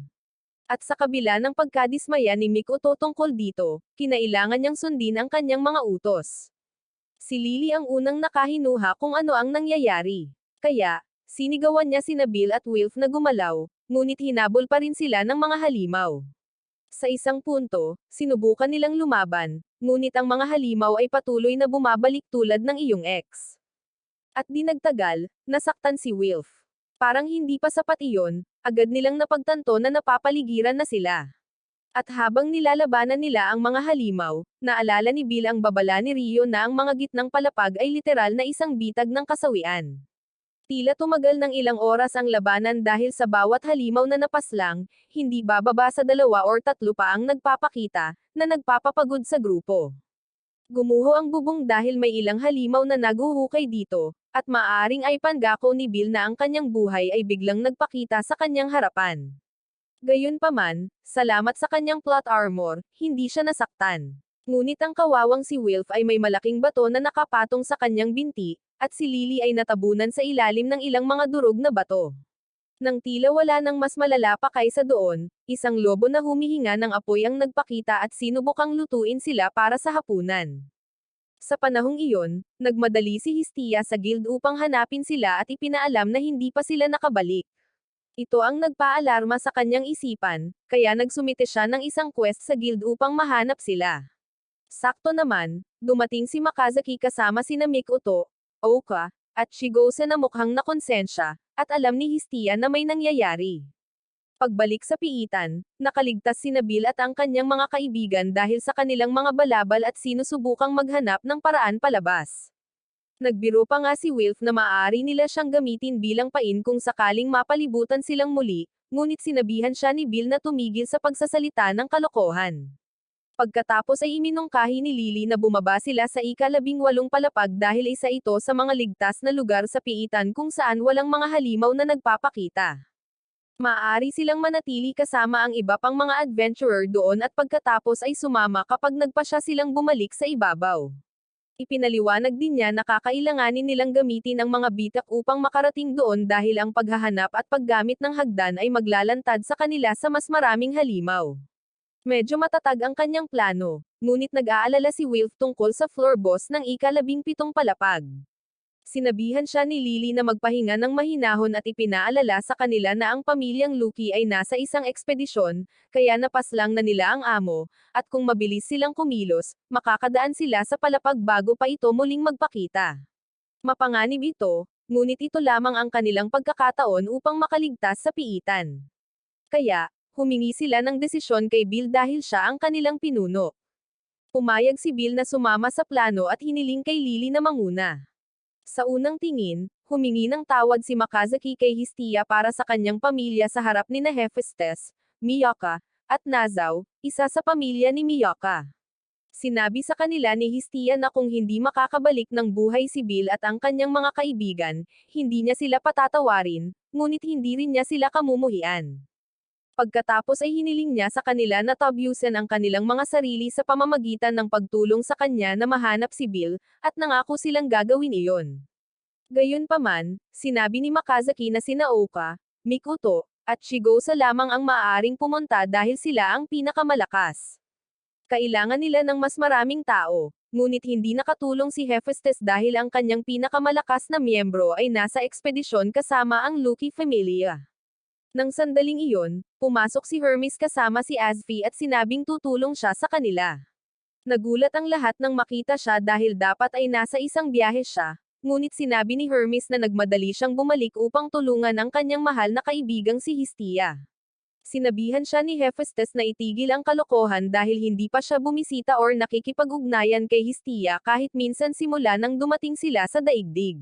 At sa kabila ng pagkadismaya ni Mikoto tungkol dito, kinailangan niyang sundin ang kanyang mga utos. Si Lily ang unang nakahinuha kung ano ang nangyayari. Kaya, sinigawan niya sina Bill at Wilf na gumalaw, ngunit hinabol pa rin sila ng mga halimaw. Sa isang punto, sinubukan nilang lumaban, ngunit ang mga halimaw ay patuloy na bumabalik tulad ng iyong ex. At di nagtagal, nasaktan si Wilf. Parang hindi pa sapat iyon, agad nilang napagtanto na napapaligiran na sila. At habang nilalabanan nila ang mga halimaw, naalala ni Bill ang babala ni Rio na ang mga gitnang palapag ay literal na isang bitag ng kasawian. Tila tumagal ng ilang oras ang labanan dahil sa bawat halimaw na napaslang, hindi bababa sa 2 or 3 pa ang nagpapakita, na nagpapapagod sa grupo. Gumuho ang bubong dahil may ilang halimaw na naguhukay dito, at maaaring ay pangako ni Bill na ang kanyang buhay ay biglang nagpakita sa kanyang harapan. Gayunpaman, salamat sa kanyang plot armor, hindi siya nasaktan. Ngunit ang kawawang si Wilf ay may malaking bato na nakapatong sa kanyang binti, at si Lily ay natabunan sa ilalim ng ilang mga durog na bato. Nang tila wala nang mas malala pa kaysa doon, isang lobo na humihinga ng apoy ang nagpakita at sinubukang lutuin sila para sa hapunan. Sa panahong iyon, nagmadali si Hestia sa guild upang hanapin sila at ipinaalam na hindi pa sila nakabalik. Ito ang nagpaalarma sa kanyang isipan, kaya nagsumite siya ng isang quest sa guild upang mahanap sila. Sakto naman, dumating si Makazaki kasama sina Mikoto, Oka, at Shigose na mukhang nakonsensya, at alam ni Hestia na may nangyayari. Pagbalik sa piitan, nakaligtas sina Bill at ang kanyang mga kaibigan dahil sa kanilang mga balabal at sinusubukang maghanap ng paraan palabas. Nagbiro pa nga si Wilf na maaari nila siyang gamitin bilang pain kung sakaling mapalibutan silang muli, ngunit sinabihan siya ni Bill na tumigil sa pagsasalita ng kalokohan. Pagkatapos ay iminungkahi ni Lily na bumaba sila sa ika-18 palapag dahil isa ito sa mga ligtas na lugar sa piitan kung saan walang mga halimaw na nagpapakita. Maaari silang manatili kasama ang iba pang mga adventurer doon at pagkatapos ay sumama kapag nagpasya silang bumalik sa ibabaw. Ipinaliwanag din niya na kakailanganin nilang gamitin ang mga bitak upang makarating doon dahil ang paghahanap at paggamit ng hagdan ay maglalantad sa kanila sa mas maraming halimaw. Medyo matatag ang kanyang plano, ngunit nag-aalala si Wilf tungkol sa floor boss ng ika-17 palapag. Sinabihan siya ni Lily na magpahinga ng mahinahon at ipinaalala sa kanila na ang pamilyang Lucky ay nasa isang ekspedisyon, kaya napaslang na nila ang amo, at kung mabilis silang kumilos, makakadaan sila sa palapag bago pa ito muling magpakita. Mapanganib ito, ngunit ito lamang ang kanilang pagkakataon upang makaligtas sa piitan. Kaya, humingi sila ng desisyon kay Bill dahil siya ang kanilang pinuno. Pumayag si Bill na sumama sa plano at hiniling kay Lily na manguna. Sa unang tingin, humingi ng tawad si Makazaki kay Histia para sa kanyang pamilya sa harap ni Hephaestus, Miyaka, at Nazaw, isa sa pamilya ni Miyaka. Sinabi sa kanila ni Histia na kung hindi makakabalik ng buhay si Bill at ang kanyang mga kaibigan, hindi niya sila patatawarin, ngunit hindi rin niya sila kamumuhian. Pagkatapos ay hiniling niya sa kanila na tabyusin ang kanilang mga sarili sa pamamagitan ng pagtulong sa kanya na mahanap si Bill, at nangako silang gagawin iyon. Gayunpaman, sinabi ni Makazaki na sina Oka, Mikuto, at Shigosa lamang ang maaaring pumunta dahil sila ang pinakamalakas. Kailangan nila ng mas maraming tao, ngunit hindi nakatulong si Hephaestus dahil ang kanyang pinakamalakas na miyembro ay nasa ekspedisyon kasama ang Lucky Familia. Nang sandaling iyon, pumasok si Hermes kasama si Azfi at sinabing tutulong siya sa kanila. Nagulat ang lahat nang makita siya dahil dapat ay nasa isang biyahe siya, ngunit sinabi ni Hermes na nagmadali siyang bumalik upang tulungan ang kanyang mahal na kaibigang si Histia. Sinabihan siya ni Hephaestus na itigil ang kalokohan dahil hindi pa siya bumisita or nakikipag-ugnayan kay Histia kahit minsan simula nang dumating sila sa daigdig.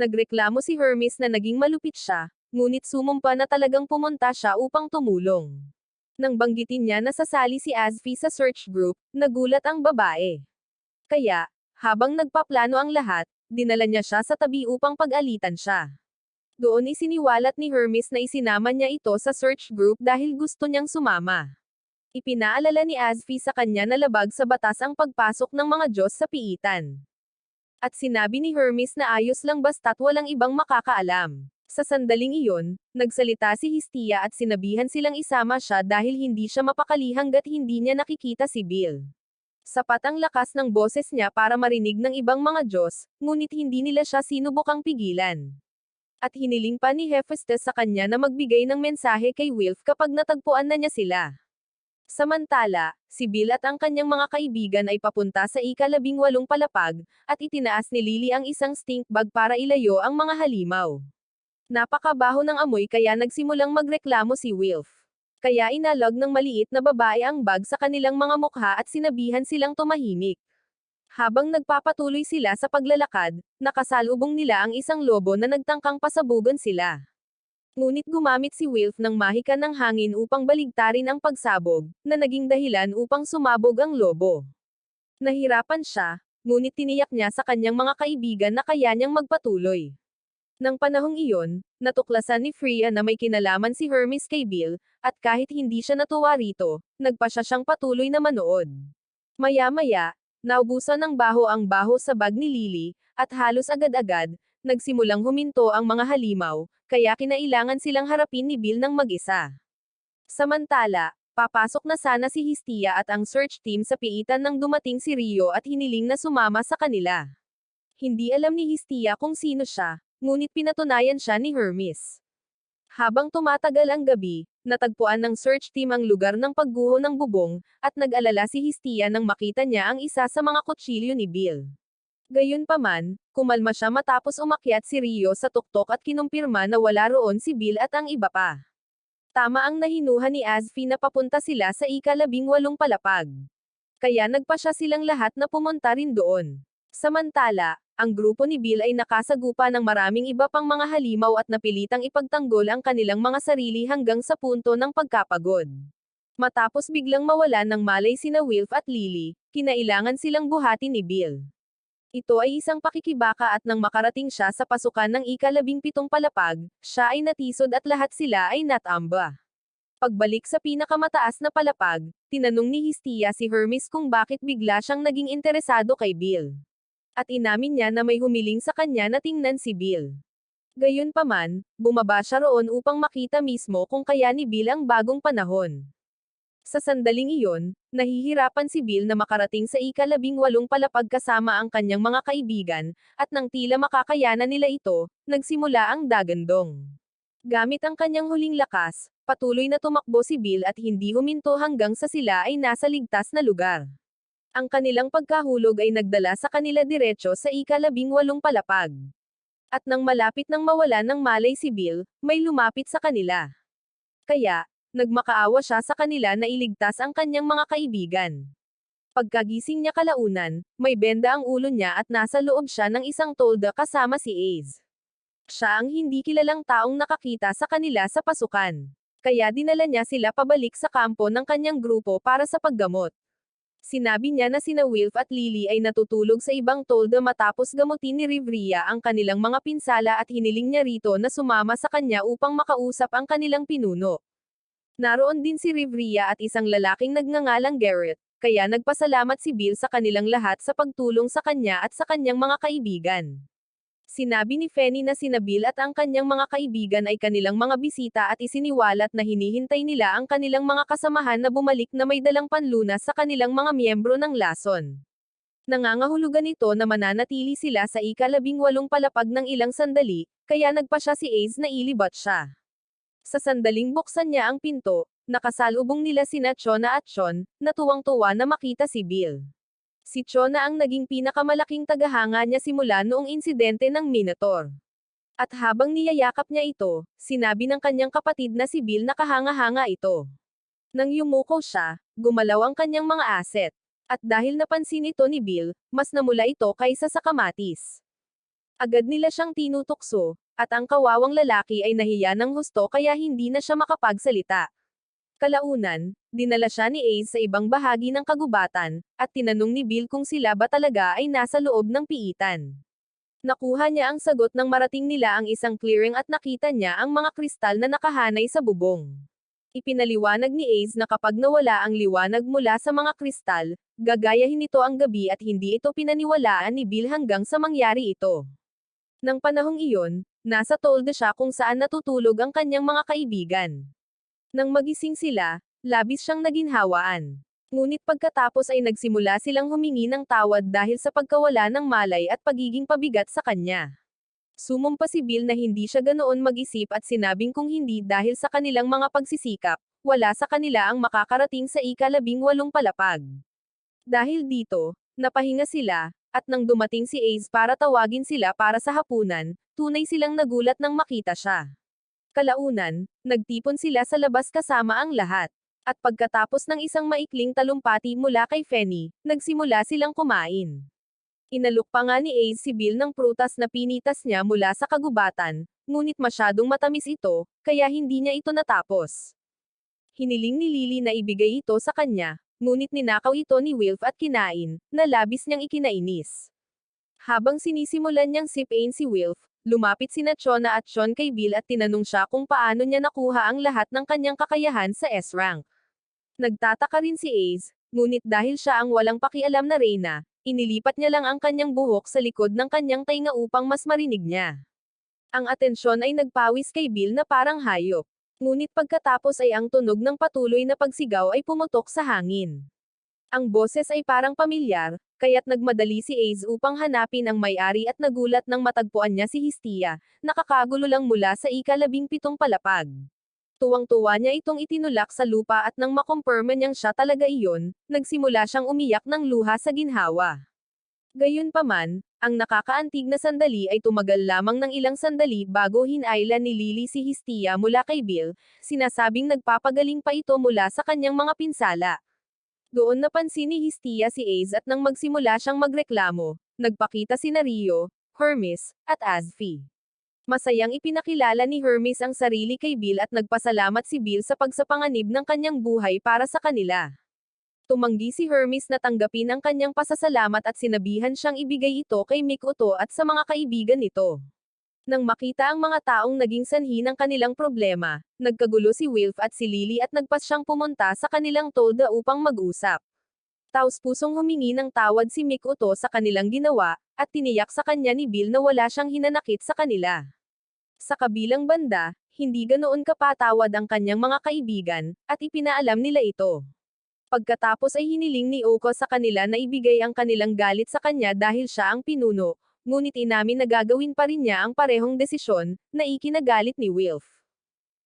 Nagreklamo si Hermes na naging malupit siya, ngunit sumumpa na talagang pumunta siya upang tumulong. Nang banggitin niya na sasali si Azfi sa search group, nagulat ang babae. Kaya, habang nagpaplano ang lahat, dinala niya siya sa tabi upang pag-alitan siya. Doon isiniwalat ni Hermes na isinama niya ito sa search group dahil gusto niyang sumama. Ipinaalala ni Azfi sa kanya na labag sa batas ang pagpasok ng mga Diyos sa piitan. At sinabi ni Hermes na ayos lang basta't walang ibang makakaalam. Sa sandaling iyon, nagsalita si Histia at sinabihan silang isama siya dahil hindi siya mapakali hanggat hindi niya nakikita si Bill. Sapat ang lakas ng boses niya para marinig ng ibang mga Diyos, ngunit hindi nila siya sinubukang pigilan. At hiniling pa ni Hephaestus sa kanya na magbigay ng mensahe kay Wilf kapag natagpuan na niya sila. Samantala, si Bill at ang kanyang mga kaibigan ay papunta sa ika-18 palapag, at itinaas ni Lily ang isang stink bag para ilayo ang mga halimaw. Napakabaho ng amoy kaya nagsimulang magreklamo si Wilf. Kaya inalog ng maliit na babae ang bag sa kanilang mga mukha at sinabihan silang tumahimik. Habang nagpapatuloy sila sa paglalakad, nakasalubong nila ang isang lobo na nagtangkang pasabugan sila. Ngunit gumamit si Wilf ng mahika ng hangin upang baligtarin ang pagsabog, na naging dahilan upang sumabog ang lobo. Nahirapan siya, ngunit tiniyak niya sa kanyang mga kaibigan na kaya niyang magpatuloy. Nang panahong iyon, natuklasan ni Freya na may kinalaman si Hermes kay Bill, at kahit hindi siya natuwa rito, nagpasya siyang patuloy na manood. Maya-maya, naubusan ng baho ang baho sa bag ni Lily, at halos agad-agad, nagsimulang huminto ang mga halimaw, kaya kinailangan silang harapin ni Bill ng mag-isa. Samantala, papasok na sana si Histia at ang search team sa piitan nang dumating si Rio at hiniling na sumama sa kanila. Hindi alam ni Histia kung sino siya, ngunit pinatunayan siya ni Hermes. Habang tumatagal ang gabi, natagpuan ng search team ang lugar ng pagguho ng bubong, at nag-alala si Histia nang makita niya ang isa sa mga kutsilyo ni Bill. Gayunpaman, kumalma siya matapos umakyat si Rio sa tuktok at kinumpirma na wala roon si Bill at ang iba pa. Tama ang nahinuha ni Azfi na papunta sila sa ika-18 palapag. Kaya nagpasya silang lahat na pumunta rin doon. Samantala, ang grupo ni Bill ay nakasagupa ng maraming iba pang mga halimaw at napilitang ipagtanggol ang kanilang mga sarili hanggang sa punto ng pagkapagod. Matapos biglang mawalan ng malay sina Wilf at Lily, kinailangan silang buhatin ni Bill. Ito ay isang pakikibaka at nang makarating siya sa pasukan ng ika-17 palapag, siya ay natisod at lahat sila ay natamba. Pagbalik sa pinakamataas na palapag, tinanong ni Hestia si Hermes kung bakit bigla siyang naging interesado kay Bill. At inamin niya na may humiling sa kanya na tingnan si Bill. Gayunpaman, bumaba siya roon upang makita mismo kung kaya ni Bill ang bagong panahon. Sa sandaling iyon, nahihirapan si Bill na makarating sa ika-18 palapag kasama ang kanyang mga kaibigan, at nang tila makakayanan nila ito, nagsimula ang dagandong. Gamit ang kanyang huling lakas, patuloy na tumakbo si Bill at hindi huminto hanggang sa sila ay nasa ligtas na lugar. Ang kanilang pagkahulog ay nagdala sa kanila diretso sa ika-18 palapag. At nang malapit nang mawala ng malay si Bill, may lumapit sa kanila. Kaya, nagmakaawa siya sa kanila na iligtas ang kanyang mga kaibigan. Pagkagising niya kalaunan, may benda ang ulo niya at nasa loob siya ng isang tolda kasama si Ace. Siya ang hindi kilalang taong nakakita sa kanila sa pasukan. Kaya dinala niya sila pabalik sa kampo ng kanyang grupo para sa paggamot. Sinabi niya na sina Wilf at Lily ay natutulog sa ibang tolda matapos gamutin ni Rivria ang kanilang mga pinsala at hiniling niya rito na sumama sa kanya upang makausap ang kanilang pinuno. Naroon din si Rivria at isang lalaking nagngangalang Garrett, kaya nagpasalamat si Bill sa kanilang lahat sa pagtulong sa kanya at sa kanyang mga kaibigan. Sinabi ni Fanny na sina Bill at ang kanyang mga kaibigan ay kanilang mga bisita at isiniwalat na hinihintay nila ang kanilang mga kasamahan na bumalik na may dalang panlunas sa kanilang mga miyembro ng lason. Nangangahulugan ito na mananatili sila sa ika-18 palapag ng ilang sandali, kaya nagpa siya si Ace na ilibat siya. Sa sandaling buksan niya ang pinto, nakasalubong nila sina Chona at Sean, na tuwang-tuwa na makita si Bill. Si Chona ang naging pinakamalaking tagahanga niya simula noong insidente ng Minotaur. At habang niyayakap niya ito, sinabi ng kanyang kapatid na si Bill na kahanga-hanga ito. Nang yumuko siya, gumalaw ang kanyang mga aset. At dahil napansin ito ni Bill, mas namula ito kaysa sa kamatis. Agad nila siyang tinutukso, at ang kawawang lalaki ay nahiya ng husto kaya hindi na siya makapagsalita. Kalaunan, dinala siya ni Ace sa ibang bahagi ng kagubatan, at tinanong ni Bill kung sila ba talaga ay nasa loob ng piitan. Nakuha niya ang sagot nang marating nila ang isang clearing at nakita niya ang mga kristal na nakahanay sa bubong. Ipinaliwanag ni Ace na kapag nawala ang liwanag mula sa mga kristal, gagayahin ito ang gabi at hindi ito pinaniwalaan ni Bill hanggang sa mangyari ito. Nang panahong iyon, nasa tolda siya kung saan natutulog ang kanyang mga kaibigan. Nang magising sila, labis siyang naginhawaan. Ngunit pagkatapos ay nagsimula silang humingi ng tawad dahil sa pagkawala ng malay at pagiging pabigat sa kanya. Sumumpa si Bill na hindi siya ganoon mag-isip at sinabing kung hindi dahil sa kanilang mga pagsisikap, wala sa kanila ang makakarating sa ika-18 palapag. Dahil dito, napahinga sila, at nang dumating si Ace para tawagin sila para sa hapunan, tunay silang nagulat nang makita siya. Kalaunan, nagtipon sila sa labas kasama ang lahat. At pagkatapos ng isang maikling talumpati mula kay Fanny, nagsimula silang kumain. Inalok pa nga ni Ace si Bill ng prutas na pinitas niya mula sa kagubatan, ngunit masyadong matamis ito, kaya hindi niya ito natapos. Hiniling ni Lily na ibigay ito sa kanya, ngunit ninakaw ito ni Wilf at kinain, na labis niyang ikinainis. Habang sinisimulan niyang sipain si Wilf, lumapit sina Chona at Sean kay Bill at tinanong siya kung paano niya nakuha ang lahat ng kanyang kakayahan sa S-rank. Nagtataka rin si Ace, ngunit dahil siya ang walang pakialam na reyna, inilipat niya lang ang kanyang buhok sa likod ng kanyang tainga upang mas marinig niya. Ang atensyon ay nagpawis kay Bill na parang hayop. Ngunit pagkatapos ay ang tunog ng patuloy na pagsigaw ay pumutok sa hangin. Ang boses ay parang pamilyar, kaya't nagmadali si Ace upang hanapin ang may-ari at nagulat nang matagpuan niya si Hestia, nakakagulo lang mula sa ika-17 palapag. Tuwang-tuwa niya itong itinulak sa lupa at nang makumpirma niyang siya talaga iyon, nagsimula siyang umiyak ng luha sa ginhawa. Gayunpaman, ang nakakaantig na sandali ay tumagal lamang ng ilang sandali bago hinailan ni Lily si Hestia mula kay Bill, sinasabing nagpapagaling pa ito mula sa kanyang mga pinsala. Doon napansin ni Hestia si Ace at nang magsimula siyang magreklamo, nagpakita sina Rio, Hermes, at Azfi. Masayang ipinakilala ni Hermes ang sarili kay Bill at nagpasalamat si Bill sa pagsapanganib ng kanyang buhay para sa kanila. Tumanggi si Hermes na tanggapin ang kanyang pasasalamat at sinabihan siyang ibigay ito kay Mikoto at sa mga kaibigan nito. Nang makita ang mga taong naging sanhi ng kanilang problema, nagkagulo si Wilf at si Lily at nagpas siyang pumunta sa kanilang tolda upang mag-usap. Taos-pusong humingi ng tawad si Mikoto sa kanilang ginawa, at tiniyak sa kanya ni Bill na wala siyang hinanakit sa kanila. Sa kabilang banda, hindi ganoon kapatawad ang kanyang mga kaibigan, at ipinaalam nila ito. Pagkatapos ay hiniling ni Oko sa kanila na ibigay ang kanilang galit sa kanya dahil siya ang pinuno, ngunit inamin na gagawin pa rin niya ang parehong desisyon, na ikinagalit ni Wilf.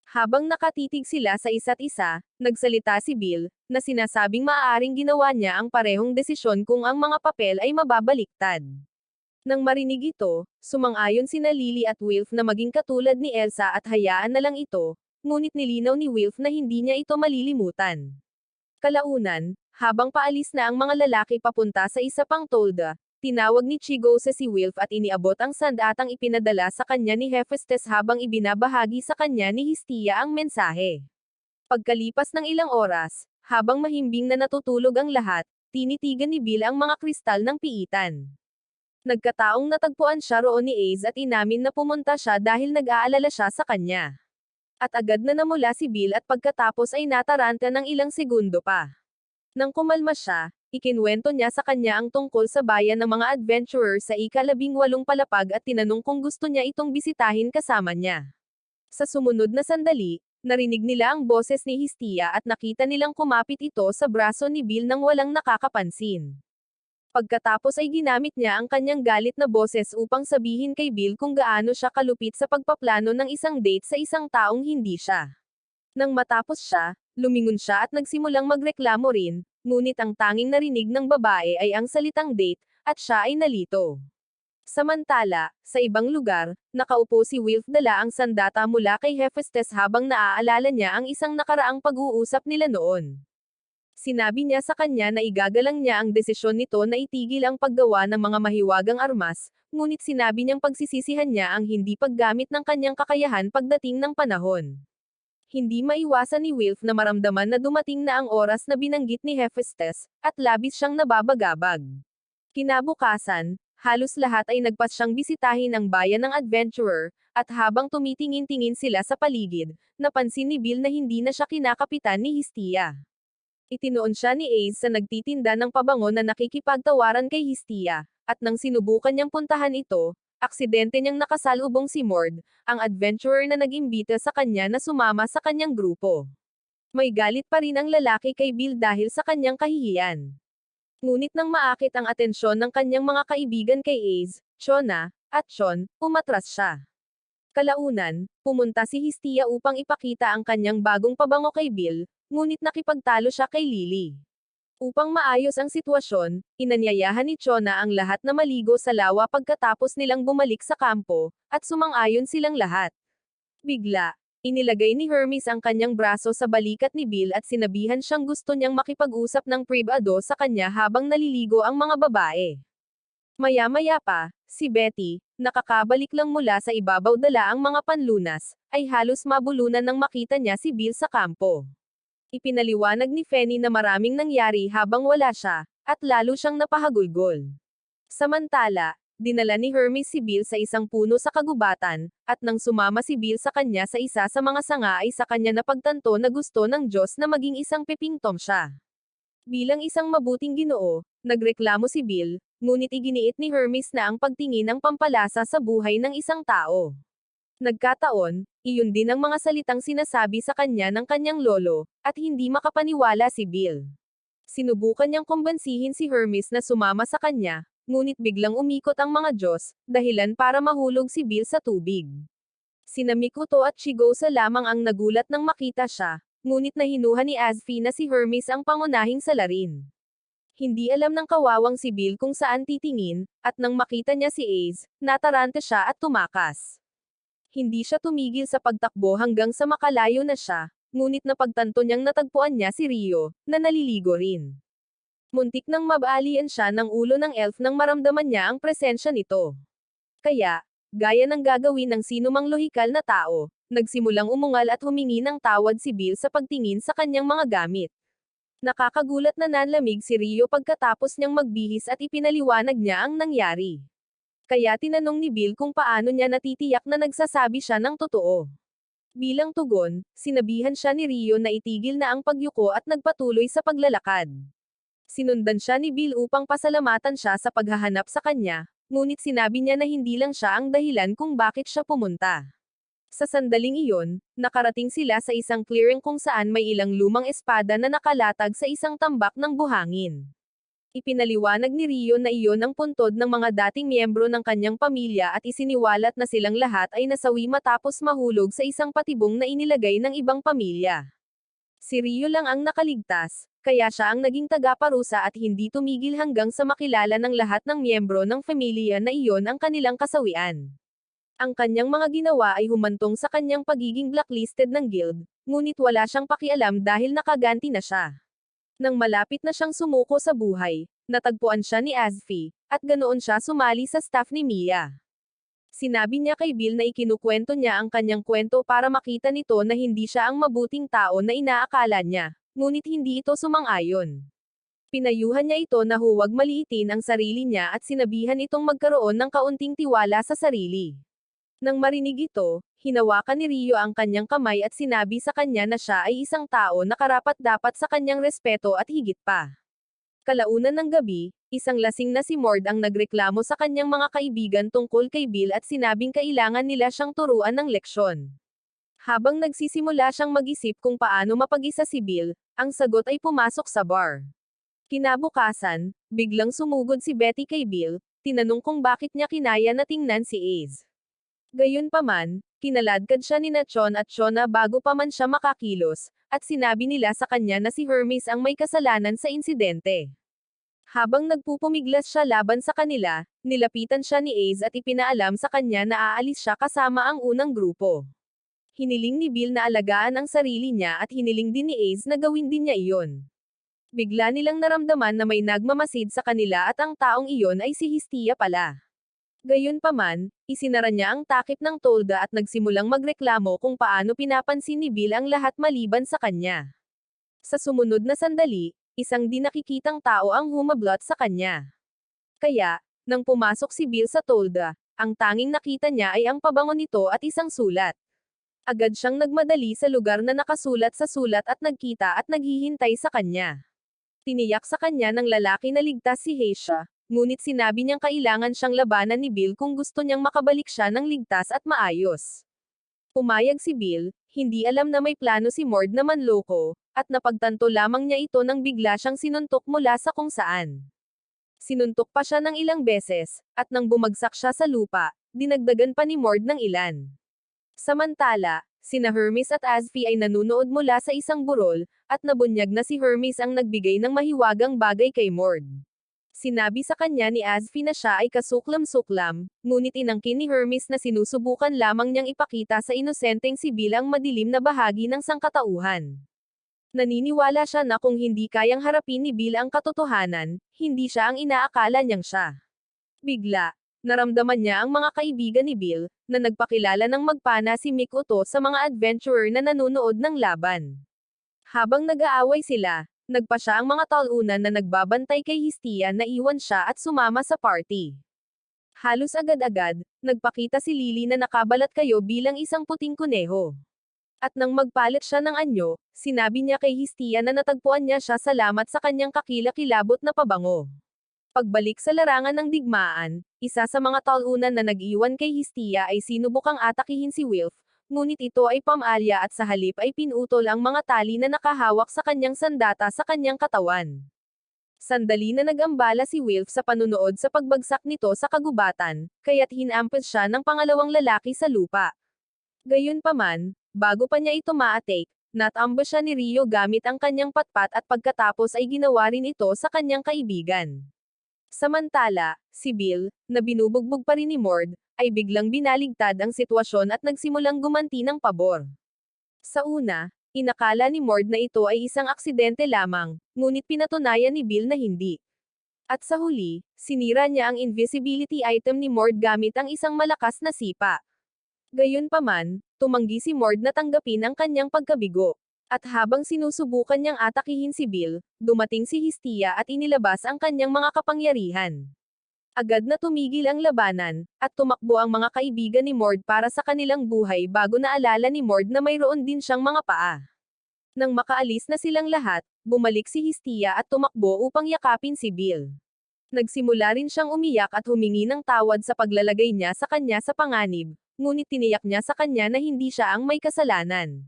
Habang nakatitig sila sa isa't isa, nagsalita si Bill, na sinasabing maaaring ginawa niya ang parehong desisyon kung ang mga papel ay mababaliktad. Nang marinig ito, sumang-ayon sina Lily at Wilf na maging katulad ni Elsa at hayaan na lang ito, ngunit nilinaw ni Wilf na hindi niya ito malilimutan. Kalaunan, habang paalis na ang mga lalaki papunta sa isa pang tolda, tinawag ni Chigose si Wilf at iniabot ang sandatang ipinadala sa kanya ni Hephaestus habang ibinabahagi sa kanya ni Hestia ang mensahe. Pagkalipas ng ilang oras, habang mahimbing na natutulog ang lahat, tinitigan ni Bill ang mga kristal ng piitan. Nagkataong natagpuan siya roon ni Ace at inamin na pumunta siya dahil nag-aalala siya sa kanya. At agad na namula si Bill at pagkatapos ay nataranta ng ilang segundo pa. Nang kumalma siya, ikinwento niya sa kanya ang tungkol sa bayan ng mga adventurer sa ika-18 palapag at tinanong kung gusto niya itong bisitahin kasama niya. Sa sumunod na sandali, narinig nila ang boses ni Hestia at nakita nilang kumapit ito sa braso ni Bill nang walang nakakapansin. Pagkatapos ay ginamit niya ang kanyang galit na boses upang sabihin kay Bill kung gaano siya kalupit sa pagpaplano ng isang date sa isang taong hindi siya. Nang matapos siya, lumingon siya at nagsimulang magreklamo rin, ngunit ang tanging narinig ng babae ay ang salitang date, at siya ay nalito. Samantala, sa ibang lugar, nakaupo si Wilf dala ang sandata mula kay Hephaestus habang naaalala niya ang isang nakaraang pag-uusap nila noon. Sinabi niya sa kanya na igagalang niya ang desisyon nito na itigil ang paggawa ng mga mahiwagang armas, ngunit sinabi niyang pagsisisihan niya ang hindi paggamit ng kanyang kakayahan pagdating ng panahon. Hindi maiwasan ni Wilf na maramdaman na dumating na ang oras na binanggit ni Hephaestus, at labis siyang nababagabag. Kinabukasan, halos lahat ay nagpas siyang bisitahin ang bayan ng adventurer, at habang tumitingin-tingin sila sa paligid, napansin ni Bill na hindi na siya kinakapitan ni Hestia. Itinoon siya ni Ace sa nagtitinda ng pabango na nakikipagtawaran kay Hestia, at nang sinubukan niyang puntahan ito, aksidente niyang nakasalubong si Mord, ang adventurer na nag-imbita sa kanya na sumama sa kanyang grupo. May galit pa rin ang lalaki kay Bill dahil sa kanyang kahihiyan. Ngunit nang maakit ang atensyon ng kanyang mga kaibigan kay Ace, Chona, at Chon, umatras siya. Kalaunan, pumunta si Hestia upang ipakita ang kanyang bagong pabango kay Bill, ngunit nakipagtalo siya kay Lily. Upang maayos ang sitwasyon, inanyayahan ni Chona ang lahat na maligo sa lawa pagkatapos nilang bumalik sa kampo, at sumang-ayon silang lahat. Bigla, inilagay ni Hermes ang kanyang braso sa balikat ni Bill at sinabihan siyang gusto niyang makipag-usap ng privado sa kanya habang naliligo ang mga babae. Maya-maya pa, si Betty, nakakabalik lang mula sa ibabaw dala ang mga panlunas, ay halos mabulunan nang makita niya si Bill sa kampo. Ipinaliwanag ni Fanny na maraming nangyari habang wala siya, at lalo siyang napahagulgol. Samantala, dinala ni Hermes si Bill sa isang puno sa kagubatan, at nang sumama si Bill sa kanya sa isa sa mga sanga ay sa kanya napagtanto na gusto ng Diyos na maging isang peping tom siya. Bilang isang mabuting Ginoo, nagreklamo si Bill, ngunit iginiit ni Hermes na ang pagtingin ang pampalasa sa buhay ng isang tao. Nagkataon, iyon din ang mga salitang sinasabi sa kanya ng kanyang lolo, at hindi makapaniwala si Bill. Sinubukan niyang kumbansihin si Hermes na sumama sa kanya, ngunit biglang umikot ang mga Diyos, dahilan para mahulog si Bill sa tubig. Sina Mikoto at Chigose lamang ang nagulat nang makita siya, ngunit nahinuha ni Azfi na si Hermes ang pangunahing salarin. Hindi alam ng kawawang si Bill kung saan titingin, at nang makita niya si Ace, nataranta siya at tumakas. Hindi siya tumigil sa pagtakbo hanggang sa makalayo na siya, ngunit napagtanto niyang natagpuan niya si Rio, na naliligo rin. Muntik nang mabalian siya ng ulo ng elf nang maramdaman niya ang presensya nito. Kaya, gaya ng gagawin ng sinumang lohikal na tao, nagsimulang umungal at humingi ng tawad si Bill sa pagtingin sa kanyang mga gamit. Nakakagulat na nanlamig si Rio pagkatapos niyang magbihis at ipinaliwanag niya ang nangyari. Kaya tinanong ni Bill kung paano niya natitiyak na nagsasabi siya ng totoo. Bilang tugon, sinabihan siya ni Rio na itigil na ang pagyuko at nagpatuloy sa paglalakad. Sinundan siya ni Bill upang pasalamatan siya sa paghahanap sa kanya, ngunit sinabi niya na hindi lang siya ang dahilan kung bakit siya pumunta. Sa sandaling iyon, nakarating sila sa isang clearing kung saan may ilang lumang espada na nakalatag sa isang tambak ng buhangin. Ipinaliwanag ni Rio na iyon ang puntod ng mga dating miyembro ng kanyang pamilya at isiniwalat na silang lahat ay nasawi matapos mahulog sa isang patibong na inilagay ng ibang pamilya. Si Rio lang ang nakaligtas, kaya siya ang naging tagaparusa at hindi tumigil hanggang sa makilala ng lahat ng miyembro ng pamilya na iyon ang kanilang kasawian. Ang kanyang mga ginawa ay humantong sa kanyang pagiging blacklisted ng guild, ngunit wala siyang pakialam dahil nakaganti na siya. Nang malapit na siyang sumuko sa buhay, natagpuan siya ni Azfi, at ganoon siya sumali sa staff ni Mia. Sinabi niya kay Bill na ikinukwento niya ang kanyang kwento para makita nito na hindi siya ang mabuting tao na inaakala niya, ngunit hindi ito sumang-ayon. Pinayuhan niya ito na huwag maliitin ang sarili niya at sinabihan itong magkaroon ng kaunting tiwala sa sarili. Nang marinig ito, hinawakan ni Rio ang kanyang kamay at sinabi sa kanya na siya ay isang tao na karapat-dapat sa kanyang respeto at higit pa. Kalaunan ng gabi, isang lasing na si Mord ang nagreklamo sa kanyang mga kaibigan tungkol kay Bill at sinabing kailangan nila siyang turuan ng leksyon. Habang nagsisimula siyang mag-isip kung paano mapag-isa si Bill, ang sagot ay pumasok sa bar. Kinabukasan, biglang sumugod si Betty kay Bill, tinanong kung bakit niya kinaya na tingnan si Ace. Gayunpaman, kinaladkad siya ni Chon at Shona bago pa man siya makakilos, at sinabi nila sa kanya na si Hermes ang may kasalanan sa insidente. Habang nagpupumiglas siya laban sa kanila, nilapitan siya ni Ace at ipinaalam sa kanya na aalis siya kasama ang unang grupo. Hiniling ni Bill na alagaan ang sarili niya at hiniling din ni Ace na gawin din niya iyon. Bigla nilang naramdaman na may nagmamasid sa kanila at ang taong iyon ay si Hestia pala. Gayunpaman, isinara niya ang takip ng tolda at nagsimulang magreklamo kung paano pinapansin ni Bill ang lahat maliban sa kanya. Sa sumunod na sandali, isang di nakikitang tao ang humablot sa kanya. Kaya, nang pumasok si Bill sa tolda, ang tanging nakita niya ay ang pabango nito at isang sulat. Agad siyang nagmadali sa lugar na nakasulat sa sulat at nagkita at naghihintay sa kanya. Tiniyak sa kanya ng lalaki na ligtas si Heisha, ngunit sinabi niyang kailangan siyang labanan ni Bill kung gusto niyang makabalik siya ng ligtas at maayos. Pumayag si Bill, hindi alam na may plano si Mord na manloko, at napagtanto lamang niya ito nang bigla siyang sinuntok mula sa kung saan. Sinuntok pa siya ng ilang beses, at nang bumagsak siya sa lupa, dinagdagan pa ni Mord ng ilan. Samantala, sina Hermes at Azfi ay nanunood mula sa isang burol, at nabunyag na si Hermes ang nagbigay ng mahiwagang bagay kay Mord. Sinabi sa kanya ni Azfi na siya ay kasuklam-suklam, ngunit inangkin ni Hermes na sinusubukan lamang niyang ipakita sa inosenteng si Bill ang madilim na bahagi ng sangkatauhan. Naniniwala siya na kung hindi kayang harapin ni Bill ang katotohanan, hindi siya ang inaakala niyang siya. Bigla, naramdaman niya ang mga kaibigan ni Bill, na nagpakilala ng magpana si Mick Otto sa mga adventurer na nanonood ng laban. Habang nag-aaway sila, nagpa siya ang mga talunan na nagbabantay kay Hestia na iwan siya at sumama sa party. Halos agad-agad, nagpakita si Lily na nakabalat kayo bilang isang puting kuneho. At nang magpalit siya ng anyo, sinabi niya kay Hestia na natagpuan niya siya salamat sa kanyang kakilakilabot na pabango. Pagbalik sa larangan ng digmaan, isa sa mga talunan na nag-iwan kay Hestia ay sinubukang atakihin si Wilf, ngunit ito ay pamalya at sa halip ay pinutol ang mga tali na nakahawak sa kanyang sandata sa kanyang katawan. Sandali na nag-ambala si Wilf sa panunood sa pagbagsak nito sa kagubatan, kaya't hinampas siya ng pangalawang lalaki sa lupa. Gayunpaman, bago pa niya ito ma-take, natambash siya ni Rio gamit ang kanyang patpat at pagkatapos ay ginawa rin ito sa kanyang kaibigan. Samantala, si Bill, na binubugbog pa rin ni Mord, ay biglang binaligtad ang sitwasyon at nagsimulang gumanti ng pabor. Sa una, inakala ni Mord na ito ay isang aksidente lamang, ngunit pinatunayan ni Bill na hindi. At sa huli, sinira niya ang invisibility item ni Mord gamit ang isang malakas na sipa. Gayunpaman, tumanggi si Mord na tanggapin ang kanyang pagkabigo. At habang sinusubukan niyang atakihin si Bill, dumating si Hestia at inilabas ang kanyang mga kapangyarihan. Agad na tumigil ang labanan, at tumakbo ang mga kaibigan ni Mord para sa kanilang buhay bago naalala ni Mord na mayroon din siyang mga paa. Nang makaalis na silang lahat, bumalik si Hestia at tumakbo upang yakapin si Bill. Nagsimula rin siyang umiyak at humingi ng tawad sa paglalagay niya sa kanya sa panganib, ngunit tiniyak niya sa kanya na hindi siya ang may kasalanan.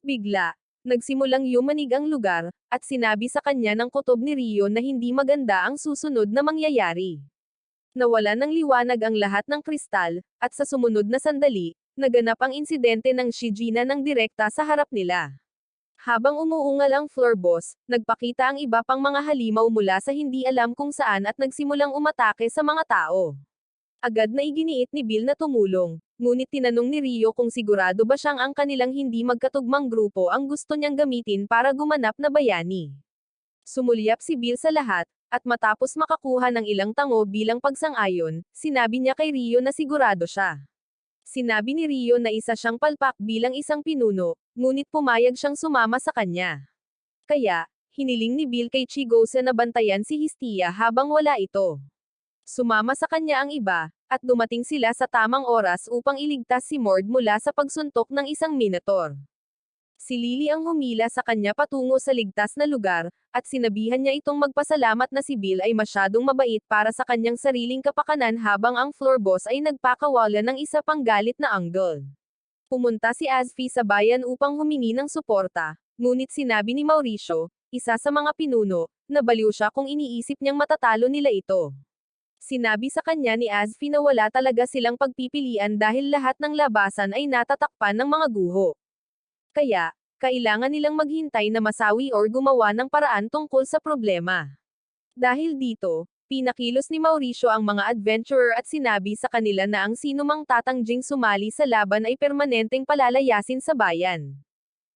Bigla, nagsimulang yumanig ang lugar, at sinabi sa kanya ng kutob ni Rio na hindi maganda ang susunod na mangyayari. Nawala ng liwanag ang lahat ng kristal, at sa sumunod na sandali, naganap ang insidente ng Shijina ng direkta sa harap nila. Habang umuungal ang floor boss, nagpakita ang iba pang mga halimaw mula sa hindi alam kung saan at nagsimulang umatake sa mga tao. Agad na iginiit ni Bill na tumulong, ngunit tinanong ni Rio kung sigurado ba siyang ang kanilang hindi magkatugmang grupo ang gusto niyang gamitin para gumanap na bayani. Sumulyap si Bill sa lahat, at matapos makakuha ng ilang tango bilang pagsang-ayon, sinabi niya kay Rio na sigurado siya. Sinabi ni Rio na isa siyang palpak bilang isang pinuno, ngunit pumayag siyang sumama sa kanya. Kaya, hiniling ni Bill kay Chigosa na bantayan si Hestia habang wala ito. Sumama sa kanya ang iba, at dumating sila sa tamang oras upang iligtas si Mord mula sa pagsuntok ng isang Minotaur. Si Lily ang humila sa kanya patungo sa ligtas na lugar, at sinabihan niya itong magpasalamat na si Bill ay masyadong mabait para sa kanyang sariling kapakanan habang ang floor boss ay nagpakawala ng isa pang galit na angle. Pumunta si Azfi sa bayan upang humingi ng suporta, ngunit sinabi ni Mauricio, isa sa mga pinuno, na baliw siya kung iniisip niyang matatalo nila ito. Sinabi sa kanya ni Azfi na wala talaga silang pagpipilian dahil lahat ng labasan ay natatakpan ng mga guho. Kaya, kailangan nilang maghintay na masawi or gumawa ng paraan tungkol sa problema. Dahil dito, pinakilos ni Mauricio ang mga adventurer at sinabi sa kanila na ang sinumang tatangjing sumali sa laban ay permanenteng palalayasin sa bayan.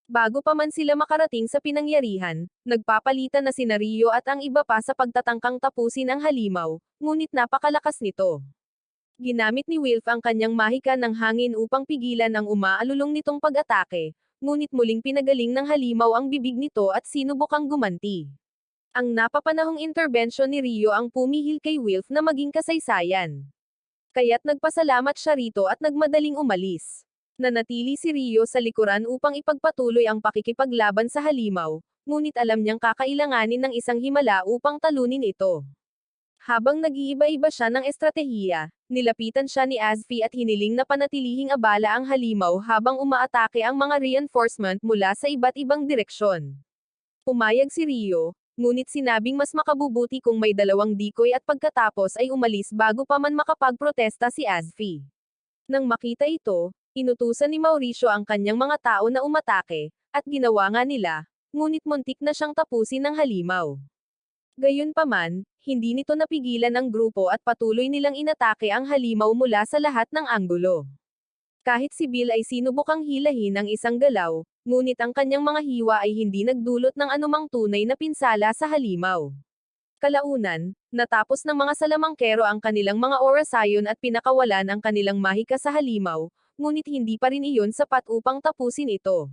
Bago pa man sila makarating sa pinangyarihan, nagpapalitan na sina Rio at ang iba pa sa pagtatangkang tapusin ang halimaw, ngunit napakalakas nito. Ginamit ni Wilf ang kanyang mahika ng hangin upang pigilan ang umaalulong nitong pag-atake, ngunit muling pinagaling ng halimaw ang bibig nito at sinubukang gumanti. Ang napapanahong interbensyon ni Rio ang pumihil kay Wilf na maging kasaysayan. Kaya't nagpasalamat siya rito at nagmadaling umalis. Nanatili si Rio sa likuran upang ipagpatuloy ang pakikipaglaban sa halimaw, ngunit alam niyang kakailanganin ng isang himala upang talunin ito. Habang nag-iiba-iba siya ng estratehiya, nilapitan siya ni Azfi at hiniling na panatilihing abala ang halimaw habang umaatake ang mga reinforcement mula sa iba't ibang direksyon. Pumayag si Rio, ngunit sinabing mas makabubuti kung may dalawang decoy at pagkatapos ay umalis bago pa man makapagprotesta si Azfi. Nang makita ito, inutusan ni Mauricio ang kanyang mga tao na umatake, at ginawa nga nila, ngunit muntik na siyang tapusin ng halimaw. Gayunpaman, hindi nito napigilan ang grupo at patuloy nilang inatake ang halimaw mula sa lahat ng anggulo. Kahit si Bill ay sinubukang hilahin ang isang galaw, ngunit ang kanyang mga hiwa ay hindi nagdulot ng anumang tunay na pinsala sa halimaw. Kalaunan, natapos ng mga salamangkero ang kanilang mga orasayon at pinakawalan ang kanilang mahika sa halimaw, ngunit hindi pa rin iyon sapat upang tapusin ito.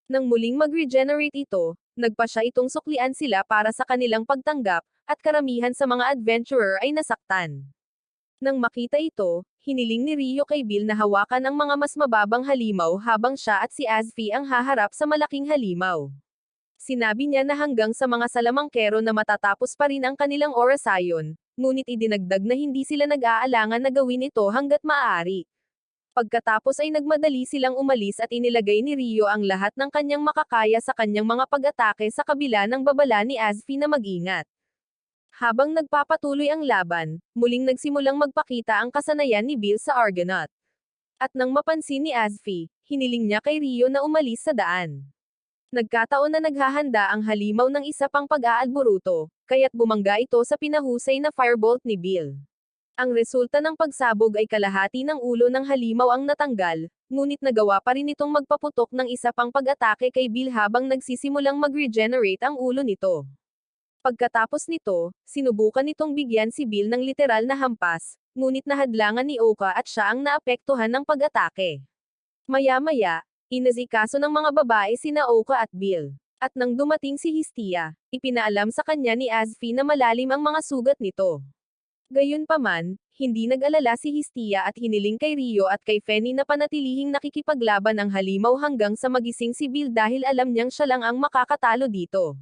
Nang muling mag-regenerate ito, nagpa siya itong suklian sila para sa kanilang pagtanggap, at karamihan sa mga adventurer ay nasaktan. Nang makita ito, hiniling ni Rio kay Bill na hawakan ang mga mas mababang halimaw habang siya at si Azfi ang haharap sa malaking halimaw. Sinabi niya na hanggang sa mga salamangkero na matatapos pa rin ang kanilang orasayon, ngunit idinagdag na hindi sila nag-aalangan na gawin ito hanggat maaari. Pagkatapos ay nagmadali silang umalis at inilagay ni Rio ang lahat ng kanyang makakaya sa kanyang mga pag-atake sa kabila ng babala ni Azfi na mag-ingat. Habang nagpapatuloy ang laban, muling nagsimulang magpakita ang kasanayan ni Bill sa Argonaut. At nang mapansin ni Azfi, hiniling niya kay Rio na umalis sa daan. Nagkataon na naghahanda ang halimaw ng isa pang pag-aalburuto, kaya't bumangga ito sa pinahusay na firebolt ni Bill. Ang resulta ng pagsabog ay kalahati ng ulo ng halimaw ang natanggal, ngunit nagawa pa rin itong magpaputok ng isa pang pag-atake kay Bill habang nagsisimulang mag-regenerate ang ulo nito. Pagkatapos nito, sinubukan nitong bigyan si Bill ng literal na hampas, ngunit nahadlangan ni Oka at siya ang naapektuhan ng pag-atake. Maya-maya, Inasikaso ng mga babae sina Oka at Bill. At nang dumating si Hestia, ipinaalam sa kanya ni Azfi na malalim ang mga sugat nito. Gayunpaman, hindi nag-alala si Hestia at hiniling kay Rio at kay Fenny na panatilihing nakikipaglaban ang halimaw hanggang sa magising si Bill dahil alam niyang siya lang ang makakatalo dito.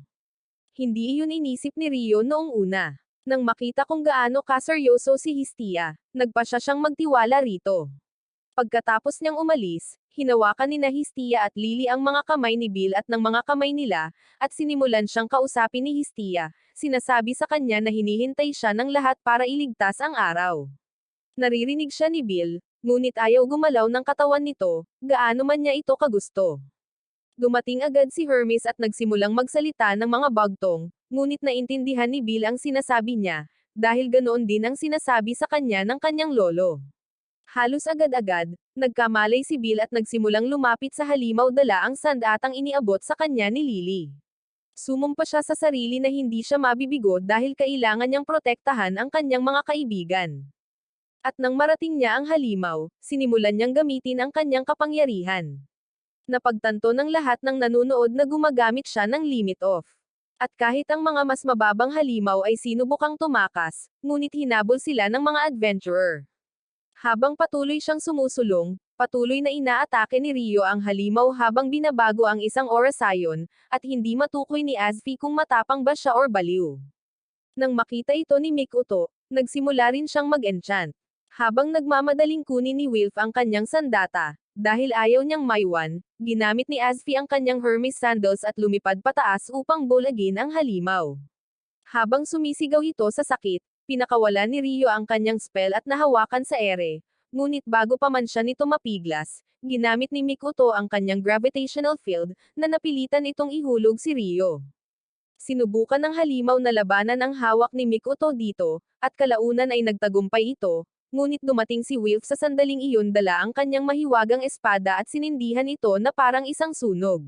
Hindi iyon inisip ni Rio noong una. Nang makita kung gaano kaseryoso si Hestia, nagpa siya siyang magtiwala rito. Pagkatapos niyang umalis, hinawakan ni Hestia at Lily ang mga kamay ni Bill at ng mga kamay nila, at sinimulan siyang kausapin ni Hestia, sinasabi sa kanya na hinihintay siya ng lahat para iligtas ang araw. Naririnig siya ni Bill, ngunit ayaw gumalaw ng katawan nito, gaano man niya ito kagusto. Dumating agad si Hermes at nagsimulang magsalita ng mga bagtong, ngunit naintindihan ni Bill ang sinasabi niya, dahil ganoon din ang sinasabi sa kanya ng kanyang lolo. Halos agad-agad, nagkamalay si Bill at nagsimulang lumapit sa halimaw dala ang sandatang iniabot sa kanya ni Lily. Sumumpa siya sa sarili na hindi siya mabibigo dahil kailangan niyang protektahan ang kanyang mga kaibigan. At nang marating niya ang halimaw, sinimulan niyang gamitin ang kanyang kapangyarihan. Napagtanto ng lahat ng nanunood na gumagamit siya ng limit off. At kahit ang mga mas mababang halimaw ay sinubukang tumakas, ngunit hinabol sila ng mga adventurer. Habang patuloy siyang sumusulong, patuloy na inaatake ni Rio ang halimaw habang binabago ang isang orasayon, at hindi matukoy ni Azfi kung matapang ba siya or baliw. Nang makita ito ni Mikoto, nagsimula rin siyang mag-enchant. Habang nagmamadaling kunin ni Wilf ang kanyang sandata, dahil ayaw niyang maiwan, ginamit ni Azfi ang kanyang Hermes sandals at lumipad pataas upang bulagin ang halimaw. Habang sumisigaw ito sa sakit, pinakawalan ni Rio ang kanyang spell at nahawakan sa ere, ngunit bago pa man siya nito mapiglas, ginamit ni Mikoto ang kanyang gravitational field, na napilitan itong ihulog si Rio. Sinubukan ng halimaw na labanan ang hawak ni Mikoto dito, at kalaunan ay nagtagumpay ito, ngunit dumating si Wilf sa sandaling iyon dala ang kanyang mahiwagang espada at sinindihan ito na parang isang sunog.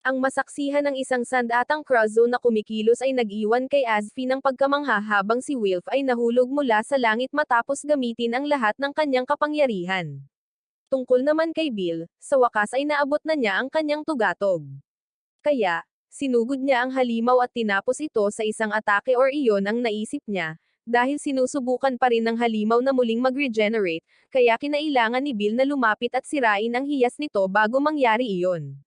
Ang masaksihan ng isang sandatang Crozo na kumikilos ay nag-iwan kay Azfi ng pagkamangha habang si Wilf ay nahulog mula sa langit matapos gamitin ang lahat ng kanyang kapangyarihan. Tungkol naman kay Bill, sa wakas ay naabot na niya ang kanyang tugatog. Kaya, sinugod niya ang halimaw at tinapos ito sa isang atake or iyon ang naisip niya, dahil sinusubukan pa rin ng halimaw na muling mag-regenerate, kaya kinailangan ni Bill na lumapit at sirain ang hiyas nito bago mangyari iyon.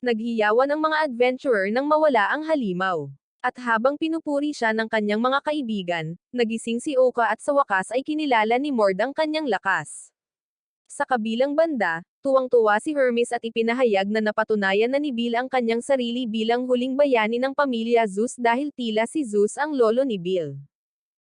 Naghiyawan ang mga adventurer nang mawala ang halimaw. At habang pinupuri siya ng kanyang mga kaibigan, nagising si Oka at sa wakas ay kinilala ni Mord ang kanyang lakas. Sa kabilang banda, tuwang-tuwa si Hermes at ipinahayag na napatunayan na ni Bill ang kanyang sarili bilang huling bayani ng pamilya Zeus dahil tila si Zeus ang lolo ni Bill.